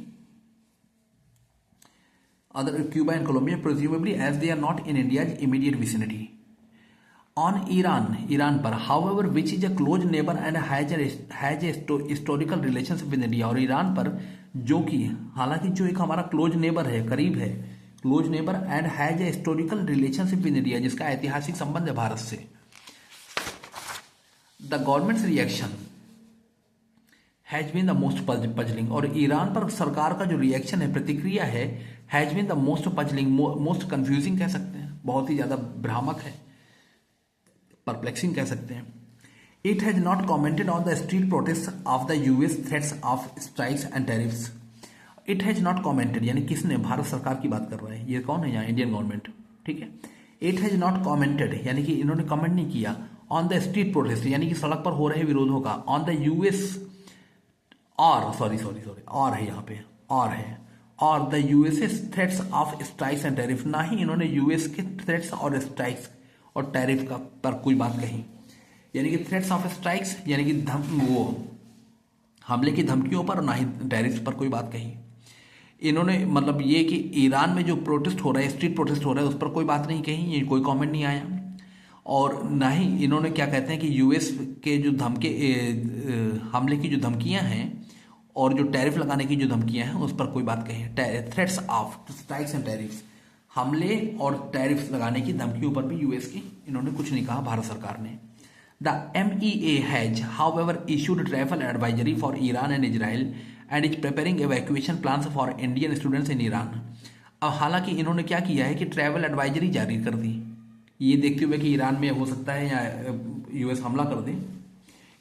A: Other Cuba and Colombia presumably as they are not in India's immediate vicinity. On Iran पर, however, which is a close neighbor and has a historical relationship with India, और Iran पर जो कि हालांकि जो एक हमारा क्लोज नेबर है, करीब है, close neighbour and has a historical relationship with India, जिसका ऐतिहासिक संबंध है भारत से। The government's reaction has been the most puzzling, और ईरान पर सरकार का जो रिएक्शन है, प्रतिक्रिया है, has been the most puzzling, most confusing कह सकते हैं, बहुत ही ज्यादा भ्रामक है, परप्लेक्सिंग कह सकते हैं। It has not commented on the street protest of the US threats of strikes and tariffs. It has not commented यानी किसने, भारत सरकार की बात कर रहा है, ये कौन है यहाँ, इंडियन गवर्नमेंट, ठीक है। इट हैज नॉट कॉमेंटेड यानी कि इन्होंने कमेंट नहीं किया ऑन द स्ट्रीट प्रोटेस्ट यानी कि सड़क पर हो रहे विरोधों का, ऑन द यूएस और सॉरी और है यहाँ पे, और है, और the USA threats of strikes and tariff, ना ही इन्होंने यूएस के थ्रेट्स और स्ट्राइक्स और टैरिफ का पर कोई बात कही, यानी कि थ्रेट्स ऑफ स्ट्राइक्स यानी कि वो हमले की धमकियों पर, ना ही टैरिफ पर कोई बात कही। इन्होंने मतलब ये कि ईरान में जो प्रोटेस्ट हो रहा है, स्ट्रीट प्रोटेस्ट हो रहा है, उस पर कोई बात नहीं कही, ये कोई कमेंट नहीं आया। और ना ही इन्होंने क्या कहते हैं कि यूएस के जो हमले की जो धमकियां हैं और जो टैरिफ लगाने की जो धमकियां हैं उस पर कोई बात कही है। Threats of strikes and tariffs, हमले और टैरिफ लगाने की धमकियों पर भी यूएस की इन्होंने कुछ नहीं कहा भारत सरकार ने। The MEA has however issued travel advisory for Iran and Israel and is preparing evacuation plans for Indian students in Iran. अब हालांकि इन्होंने क्या किया है कि ट्रैवल एडवाइजरी जारी कर दी, ये देखते हुए कि ईरान में हो सकता है या यूएस हमला कर दे,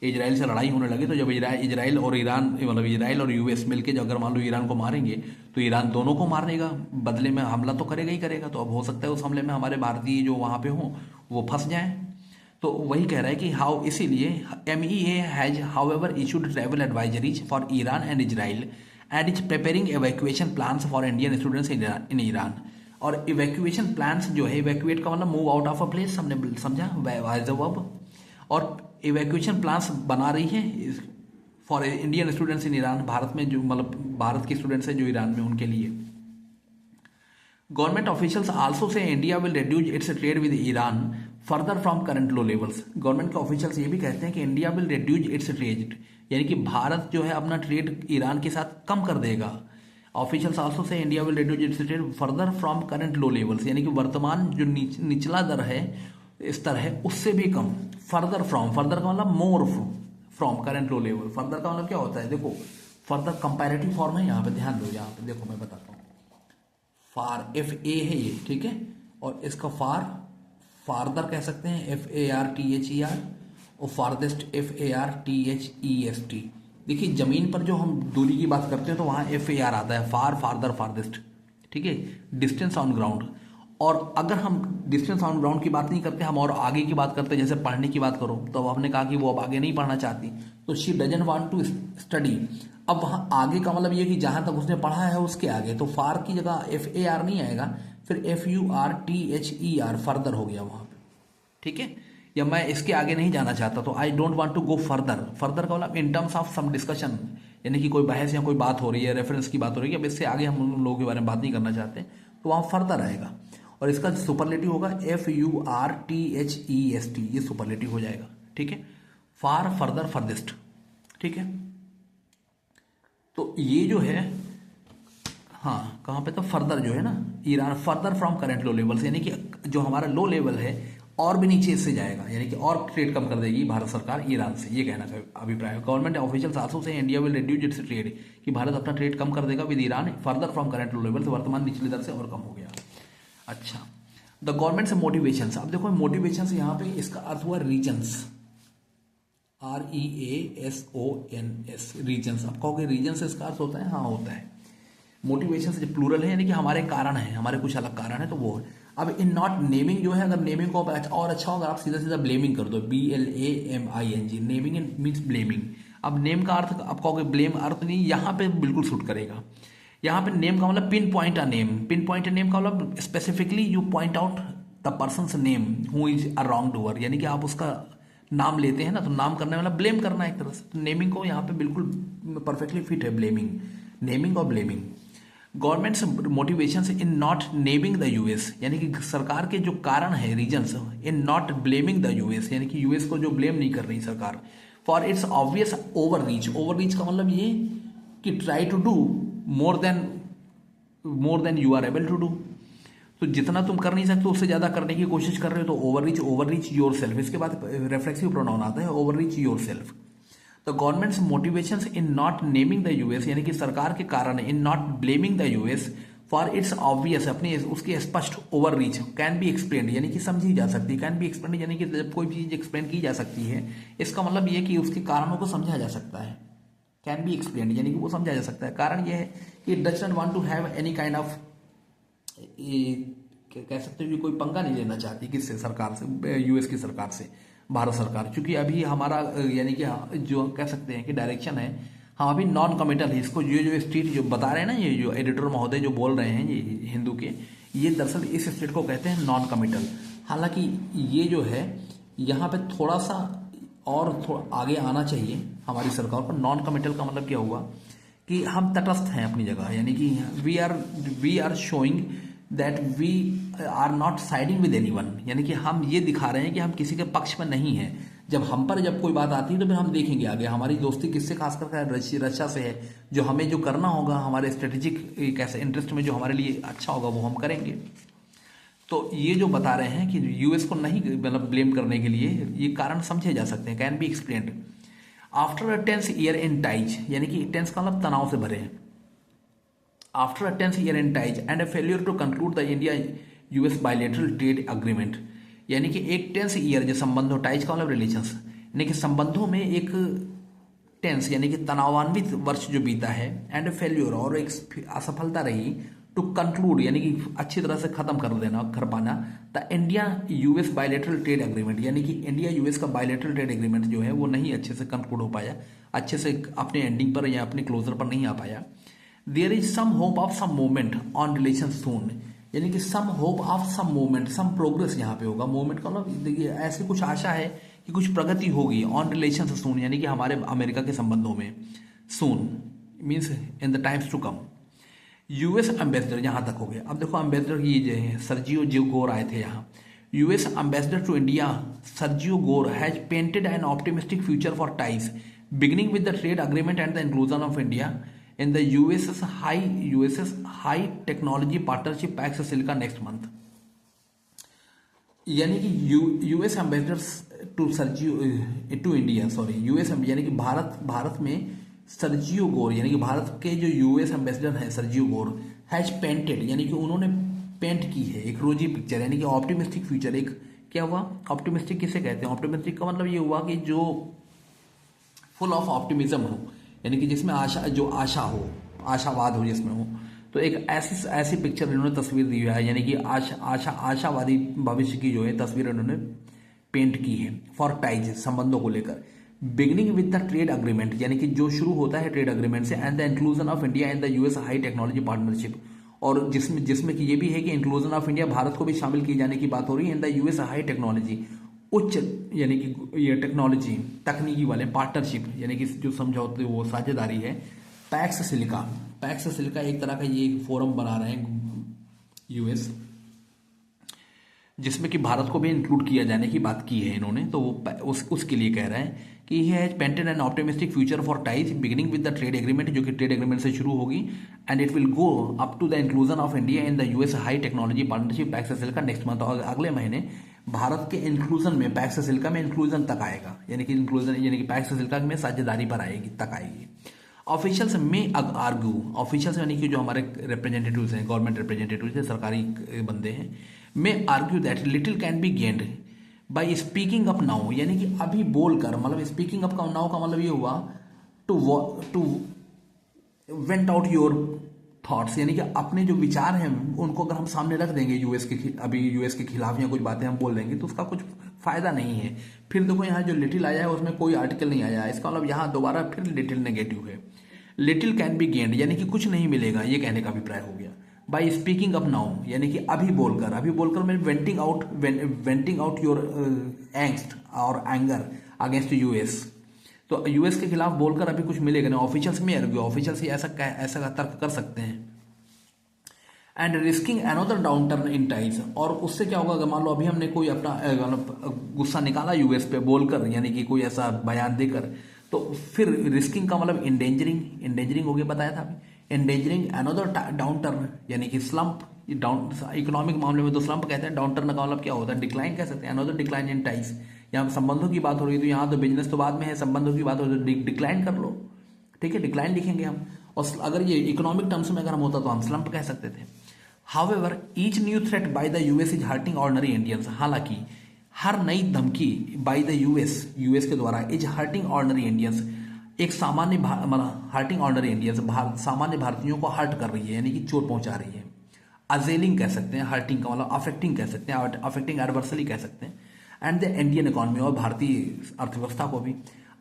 A: इजराइल से लड़ाई होने लगे, तो जब इजराइल और ईरान मतलब इजराइल और यूएस मिलके जब अगर मान लो ईरान को मारेंगे तो ईरान दोनों को मारने का बदले में हमला तो करेगा ही करेगा। तो अब हो सकता है उस हमले में हमारे भारतीय जो वहाँ पे हों वो फंस जाएं। तो वही कह रहा है कि हाउ, इसीलिए MEA has however issued travel advisories for Iran and Israel and is preparing evacuation plans for Indian students in Iran. और इवैक्यूएशन प्लान्स जो है, इवैक्यूएट का मतलब move out of a place, हमने समझा एज अ वर्ब, और evacuation plans बना रही है for Indian students in Iran, Bharat में जो मतलब भारत के स्टूडेंट्स हैं जो ईरान में, उनके लिए। Government officials also say India will reduce it's trade with Iran further from current low levels. Government के ऑफिशियल्स ये भी कहते हैं कि India will reduce it's trade, यानी कि भारत जो है अपना ट्रेड ईरान के साथ कम कर देगा। Officials also say India will reduce it's trade further from current low levels, यानी कि वर्तमान जो निचला दर है, स्तर है, उससे भी कम। फर्दर फ्रॉम, फर्दर का मतलब more from current low level. Further का मतलब क्या होता है, देखो फर्दर कंपैरेटिव फॉर्म है, यहाँ पे ध्यान दो, यहाँ पे देखो मैं बताता हूँ। फार FA है ये, ठीक है, और इसका फारदर कह सकते हैं FARTHER, और फारदेस्ट FARTHEST। देखिए जमीन पर जो हम दूरी की बात करते हैं तो वहाँ FAR आता है, फारदर, फारदेस्ट, ठीक है, डिस्टेंस ऑन ग्राउंड। और अगर हम डिस्टेंस ऑन ग्राउंड की बात नहीं करते, हम और आगे की बात करते हैं, जैसे पढ़ने की बात करो, तो हमने कहा कि वो अब आगे नहीं पढ़ना चाहती, तो she doesn't want to study. अब वहाँ आगे का मतलब ये कि जहां तक उसने पढ़ा है उसके आगे, तो फार की जगह FAR नहीं आएगा, फिर FURTHER, फर्दर हो गया वहां पे, ठीक है। या मैं इसके आगे नहीं जाना चाहता तो I don't want to go further. Further का मतलब in terms of some discussion, यानी कि कोई बहस या कोई बात हो रही है, रेफरेंस की बात हो रही है, अब इससे आगे हम उन लोगों के बारे में बात नहीं करना चाहते, तो वहाँ फर्दर आएगा। और इसका सुपरलेटिव होगा FURTHEST, ये सुपरलेटिव हो जाएगा, ठीक है, फार, फर्दर, फर्देस्ट, ठीक है। तो ये जो है, हाँ कहाँ पे, तो फर्दर जो है ना, Iran further from current low levels, यानी कि जो हमारा लो लेवल है और भी नीचे इससे जाएगा, यानी कि और ट्रेड कम कर देगी भारत सरकार ईरान से, ये कहना का अभिप्राय है। Government officials also say India will reduce it's trade, कि भारत अपना ट्रेड कम कर देगा with Iran further from current low levels, वर्तमान निचली दर से और कम हो गया। अच्छा, द गवर्नमेंट से मोटिवेशन, अब देखो मोटिवेशन यहाँ पे इसका अर्थ हुआ रीजन्स, REASONS, रीजन्स। अब कहोगे रीजन्स इसका अर्थ होता है, हाँ होता है। मोटिवेशन से प्लूरल है, यानी कि हमारे कारण है, हमारे कुछ अलग कारण है, तो वो है। अब इन नॉट नेमिंग जो है, अगर नेमिंग को और अच्छा होगा आप सीधा सीधा ब्लेमिंग कर दो, BLAMING, नेमिंग मीन्स ब्लेमिंग। अब नेम का अर्थ आप कहोगे ब्लेम अर्थ नहीं, यहाँ पे बिल्कुल सूट करेगा। यहाँ पे नेम का मतलब pin point a name, pin point a name का मतलब specifically you point out the persons name who is a wrong doer, यानी कि आप उसका नाम लेते हैं ना, तो नाम करने वाला ब्लेम करना एक तरह से, तो नेमिंग को यहाँ पे बिल्कुल परफेक्टली फिट है ब्लेमिंग, नेमिंग और blaming. Government's motivation in not naming the US, यानी कि सरकार के जो कारण है, reasons, in not blaming the US, यानी कि यूएस को जो ब्लेम नहीं कर रही सरकार, for its obvious overreach. Overreach का मतलब ये कि try to do more than you are able to do. तो जितना तुम कर नहीं सकते उससे ज़्यादा करने की कोशिश कर रहे हो, तो ओवर रीच योर सेल्फ। इसके बाद रिफ्लेक्सिव प्रोनाउन आता है, over reach your self. The governments motivations in not naming the US, यानी कि सरकार के कारण इन not blaming the US for its obvious, अपनी उसकी स्पष्ट over reach, can be explain यानी कि समझी जा सकती है। कैन बी एक्सप्लेन यानी कि जब कोई भी चीज एक्सप्लेन की जा सकती है, इसका मतलब ये कि उसके कारणों को समझा जा सकता है। कैन बी एक्सप्लेन यानी कि वो समझा जा सकता है। कारण यह है कि does not want to have any kind of, कह सकते हो कि कोई पंगा नहीं लेना चाहती किससे, सरकार से, यूएस की सरकार से, भारत सरकार। क्योंकि अभी हमारा यानी कि जो कह सकते हैं कि डायरेक्शन है, हम अभी नॉन कमिटल है। इसको जो स्टेट जो बता रहे हैं ना, ये जो एडिटर महोदय जो बोल रहे हैं ये हिंदू के, ये दरअसल इस स्टेट को कहते हैं नॉन कमिटल। हालांकि ये जो है यहाँ पे थोड़ा सा और थोड़ा आगे आना चाहिए हमारी सरकार को। नॉन कमिटल का मतलब क्या हुआ कि हम तटस्थ हैं अपनी जगह, यानी कि we are showing that we are not siding with anyone, यानी कि हम ये दिखा रहे हैं कि हम किसी के पक्ष में नहीं हैं। जब हम पर जब कोई बात आती है तो फिर हम देखेंगे आगे हमारी दोस्ती किससे, खासकर रशिया से है। जो हमें जो करना होगा हमारे स्ट्रेटेजिक कैसे इंटरेस्ट में जो हमारे लिए अच्छा होगा वो हम करेंगे। तो ये जो बता रहे हैं कि यूएस को नहीं मतलब ब्लेम करने के लिए ये कारण समझे जा सकते हैं, can be explained. After a tense year in ties, यानी कि टेंस का मतलब तनाव से भरे हैं। After a tense year in ties and a failure to conclude the India US bilateral trade agreement, यानी कि एक टेंस ईयर जो संबंधों, टाइज का मतलब रिलेशंस, यानी कि संबंधों में एक टेंस यानी कि तनावान्वित वर्ष जो बीता है, एंड फेल्यूर और एक असफलता रही, टू कंक्लूड यानी कि अच्छी तरह से खत्म कर पाना the India US bilateral trade agreement, यानी कि इंडिया यूएस का बायलैटरल ट्रेड एग्रीमेंट जो है वो नहीं अच्छे से कंक्लूड हो पाया, अच्छे से अपने एंडिंग पर या अपने क्लोजर पर नहीं आ पाया। There is some hope of some movement on relation soon, यानी कि some hope of some movement, some progress यहाँ पे होगा। मूवमेंट का मतलब देखिए ऐसी कुछ आशा है कि कुछ प्रगति होगी ऑन रिलेशन सून, यानी कि हमारे अमेरिका के संबंधों में। Soon means in the times to come. US ambassador यहाँ तक हो गया। अब देखो एम्बेसडर की जो है सर्जियो गोर आए थे यहाँ। US ambassador to India Sergio Gor has painted an optimistic future for ties beginning with the trade agreement and the inclusion of India in the US's high technology partnership Pax Silica next month. यानी कि US ambassador to India US यानी कि भारत में Sergio Gor, यानी कि भारत के जो US ambassador हैं सर्जियो गोर, हैज पेंटेड यानी कि उन्होंने पेंट की है एक रोजी पिक्चर, यानी कि ऑप्टिमिस्टिक फ्यूचर। एक क्या हुआ, ऑप्टिमिस्टिक किसे कहते हैं? ऑप्टिमिस्टिक का मतलब ये हुआ कि जो फुल ऑफ ऑप्टिमिज्म हो, यानी कि जिसमें आशा हो, आशावाद हो जिसमें हो। तो एक ऐसी पिक्चर इन्होंने तस्वीर दी है, यानी कि आशावादी भविष्य की जो है तस्वीर इन्होंने पेंट की है फॉर टाइज, संबंधों को लेकर। Beginning with the trade agreement, यानी कि जो शुरू होता है ट्रेड अग्रीमेंट से, and the inclusion of India in the US high technology partnership, और जिसमें कि ये भी है कि इंक्लूजन ऑफ इंडिया, भारत को भी शामिल किए जाने की बात हो रही है इन द यूएस हाई टेक्नोलॉजी, उच्च यानी कि ये टेक्नोलॉजी तकनीकी वाले पार्टनरशिप, यानी कि जो समझौते वो साझेदारी है। पैक्स सिलिका एक तरह का ये फोरम बना रहे हैं यूएस, जिसमें कि भारत को भी इंक्लूड किया जाने की बात की है इन्होंने। तो वो उसके लिए कह रहे हैं कि he has painted an optimistic future for ties beginning with the trade agreement, जो कि ट्रेड एग्रीमेंट से शुरू होगी, and it will go up to the inclusion of India in the US high technology partnership Pax Silica next month. और अगले महीने भारत के inclusion में, पैक्स सिलिका में इंक्लूजन तक आएगा, यानी कि इंक्लूजन यानी कि पैक्स सिलिका में साझेदारी पर आएगी। ऑफिशियल्स में आर्ग्यू, ऑफिशियल्स यानी कि जो हमारे रिप्रेजेंटेटिव्स हैं, गवर्नमेंट रिप्रेजेंटेटिव्स हैं, सरकारी बंदे हैं, में argue that little can be gained by speaking up now, यानी कि अभी बोलकर, मतलब स्पीकिंग अप नाउ का मतलब ये हुआ to vent out your thoughts, यानी कि अपने जो विचार हैं उनको अगर हम सामने रख देंगे अभी यूएस के खिलाफ या कुछ बातें हम बोल देंगे तो उसका कुछ फायदा नहीं है। फिर देखो यहाँ जो लिटिल आया है उसमें कोई आर्टिकल नहीं आया है, इसका मतलब यहाँ दोबारा फिर लिटिल नेगेटिव है। लिटिल कैन बी गेन्ड यानी कि कुछ नहीं मिलेगा, ये कहने का अभिप्राय हो गया। बाई स्पीकिंग अप नाउ यानी कि अभी बोलकर मैं वेंटिंग आउट योर एंग्स्ट और एंगर अगेंस्ट यूएस, तो यूएस के खिलाफ बोलकर अभी कुछ मिलेगा नहीं। ऑफिशियल्स में आर्ग्यू, ऑफिशियल्स ऐसा तर्क कर सकते हैं। And risking another down turn in ties, और उससे क्या होगा अगर मान लो अभी हमने कोई अपना गुस्सा निकाला यूएस पे बोलकर, यानी कि कोई ऐसा बयान देकर, तो फिर रिस्किंग का मतलब इंडेंजरिंग हो गया, बताया था अभी। एंडेजरिंग अनदर डाउन टर्न, यानी कि स्लम्प। डाउन इकोनॉमिक मामले में तो स्लम्प कहते हैं, डाउन टर्न का मतलब क्या होता है, डिक्लाइन कह सकते हैं, अनदर डिक्लाइन इन टाइस। यहाँ संबंधों की बात हो रही है तो यहाँ तो बिजनेस तो बाद में है, संबंधों की बात हो रही है तो डिक्लाइन कर लो, ठीक है, डिक्लाइन लिखेंगे हम। और अगर ये इकोनॉमिक टर्म्स में अगर हम होता तो हम स्लम्प कह सकते थे। However each new threat by the US is hurting ordinary Indians, हालांकि हर नई धमकी बाय द यूएस के द्वारा इज हर्टिंग ऑर्डिनरी इंडियंस, एक सामान्य हर्टिंग ऑर्डिनरी इंडियंस, सामान्य भारतीयों को हर्ट कर रही है, यानी कि चोट पहुंचा रही है। अजेलिंग कह सकते हैं, हर्टिंग का मतलब अफेक्टिंग कह सकते हैं, अफेक्टिंग एडवर्सली कह सकते हैं, एंड द इंडियन इकोनॉमी, और भारतीय अर्थव्यवस्था को भी।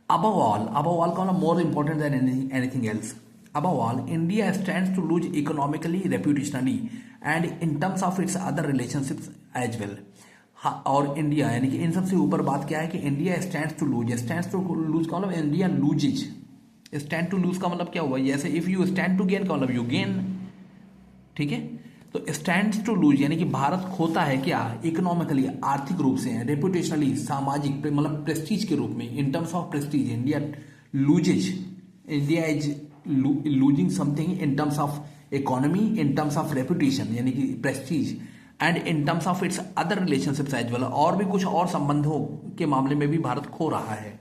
A: अबव ऑल का मतलब more important than anything else. Above all India stands to lose economically, reputationally and in terms of its other relationships as well. और इंडिया, यानी कि इन सबसे ऊपर बात क्या है कि इंडिया स्टैंड्स टू लूज का मतलब India loses. Stand to lose का मतलब क्या हुआ, जैसे if you stand to gain का मतलब यू गेन, ठीक है। तो स्टैंड्स टू लूज यानी कि भारत खोता है क्या, इकोनॉमिकली आर्थिक रूप से, रेपुटेशनली सामाजिक मतलब प्रेस्टीज के रूप में, in terms of prestige India loses, India is losing something in terms of economy, in terms of reputation यानी कि prestige, and in terms of its other relationships as well, और भी कुछ और संबंधों के मामले में भी भारत खो रहा है।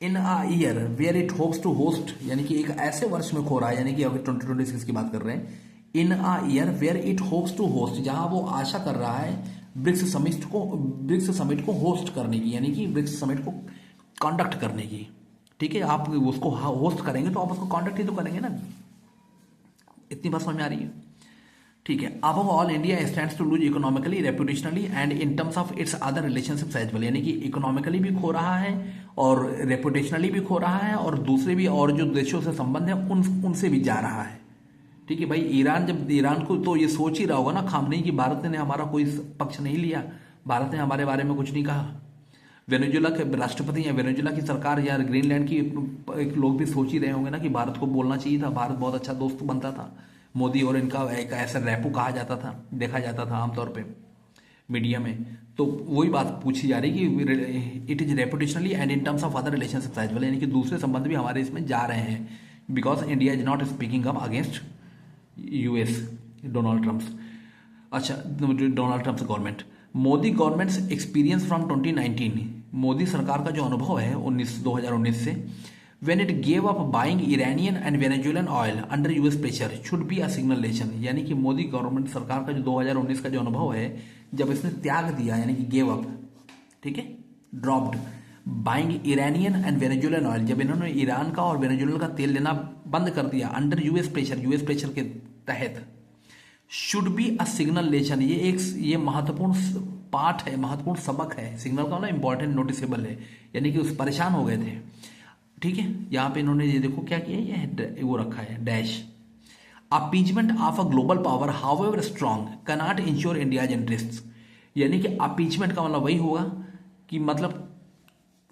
A: In a year where it hopes to host, यानी कि एक ऐसे वर्ष में खो रहा है, यानी कि अगर 2026 की बात कर रहे हैं। In a year where it hopes to host, जहां वो आशा कर रहा है ब्रिक्स समिट को होस्ट करने की, यानी कि ब्रिक्स समिट को कंडक्ट करने की, ठीक है। आप उसको होस्ट करेंगे तो आप उसको कंडक्ट ही तो करेंगे ना, इतनी बात समझ में आ रही है, ठीक है। Above all India stands to lose economically, reputationally and in terms of its other relationships as well, यानी कि इकोनॉमिकली भी खो रहा है और रेपुटेशनली भी खो रहा है, और दूसरे भी और जो देशों से संबंध है उनसे भी जा रहा है, ठीक है भाई। ईरान को तो ये सोच ही रहा होगा ना खामनेई कि भारत ने हमारा कोई पक्ष नहीं लिया, भारत ने हमारे बारे में कुछ नहीं कहा। वेनेजुएला के राष्ट्रपति या वेनेजुएला की सरकार या ग्रीनलैंड की एक लोग भी सोच ही रहे होंगे ना कि भारत को बोलना चाहिए था, भारत बहुत अच्छा दोस्त बनता था। मोदी और इनका एक ऐसा रैपो कहा जाता था, देखा जाता था आमतौर पे मीडिया में। तो वही बात पूछी जा रही कि it is reputationally and in terms of other relationships as well, यानी कि दूसरे संबंध भी हमारे इसमें जा रहे हैं, because India is not speaking up against US, Donald Trump. अच्छा, Donald Trump government. Modi government's experience from 2019, Modi सरकार का जो अनुभव है 2019 से, when it gave up buying Iranian and Venezuelan oil under US pressure should be a signal nation, यानी कि Modi government सरकार का जो 2019 का जो अनुभव है, जब इसने त्याग दिया यानी कि गेव अप, ठीक है, dropped buying Iranian and Venezuelan oil, जब इन्होंने ईरान का और वेनेजुएला का तेल लेना बंद कर दिया अंडर यूएस प्रेशर के तहत, should be a signal nation, ये महत्वपूर्ण पाठ है, महत्वपूर्ण सबक है। सिग्नल का ना इंपॉर्टेंट नोटिसेबल है, यानी कि उस परेशान हो गए थे, ठीक है। यहां पे इन्होंने ये देखो क्या किया, ये वो रखा है dash. Appeasement of a global power however strong can not ensure India's interest, यानी कि अपीजमेंट का मतलब वही होगा कि मतलब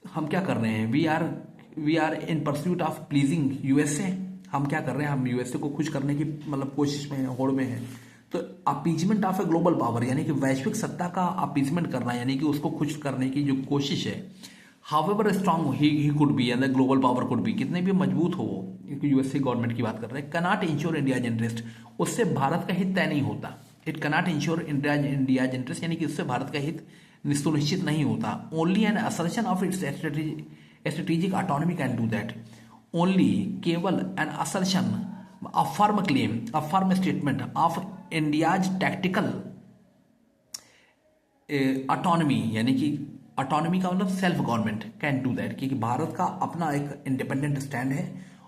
A: हम क्या कर रहे हैं, we are in pursuit of pleasing USA, हम क्या कर रहे हैं, हम यूएसए को खुश करने की मतलब कोशिश में है, होड़ में है। तो appeasement of a global power यानी कि वैश्विक सत्ता का अपीजमेंट करना, यानी कि उसको खुश करने की जो कोशिश है। However strong he could be, यानी ग्लोबल पावर कुड बी, कितने भी मजबूत हो वो, यूएसए गवर्नमेंट की बात कर रहे हैं, कैनॉट इंश्योर इंडियाज इंटरेस्ट, उससे भारत का हित तय नहीं होता। It cannot ensure India's interest, यानी कि उससे भारत का हित सुनिश्चित नहीं होता। Only an assertion of its strategic autonomy can do that, only केवल an assertion, a firm claim, a firm statement of India's tactical autonomy, यानी कि ऑटोनॉमी का मतलब self government can do that, क्योंकि भारत का अपना एक इंडिपेंडेंट स्टैंड है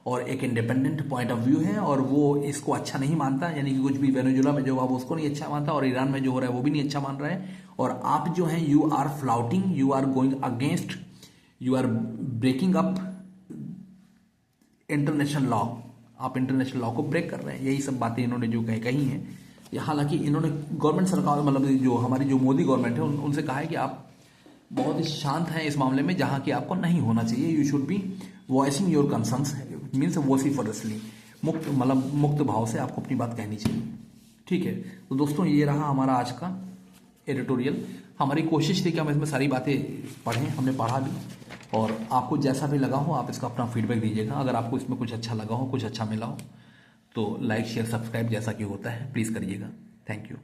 A: और एक इंडिपेंडेंट पॉइंट ऑफ व्यू है, और वो इसको अच्छा नहीं मानता, यानी कि कुछ भी वेनेजुएला में जो हुआ वो उसको नहीं अच्छा मानता, और ईरान में जो हो रहा है वो भी नहीं अच्छा मान रहा है। और आप जो हैं you are flouting, you are going against, you are breaking up international law, आप इंटरनेशनल लॉ को ब्रेक कर रहे हैं। यही सब बातें इन्होंने जो कही हैं। हालांकि इन्होंने गवर्नमेंट सरकार मतलब जो हमारी जो मोदी गवर्नमेंट है उनसे कहा है कि आप बहुत ही शांत हैं इस मामले में, जहां कि आपको नहीं होना चाहिए। You should be voicing your concerns, means vociferously, मुक्त भाव से आपको अपनी बात कहनी चाहिए, ठीक है। तो दोस्तों ये रहा हमारा आज का एडिटोरियल। हमारी कोशिश थी कि हम इसमें सारी बातें पढ़ें, हमने पढ़ा भी, और आपको जैसा भी लगा हो आप इसका अपना फीडबैक दीजिएगा। अगर आपको इसमें कुछ अच्छा लगा हो, कुछ अच्छा मिला हो, तो लाइक शेयर सब्सक्राइब जैसा कि होता है प्लीज़ करिएगा। Thank you.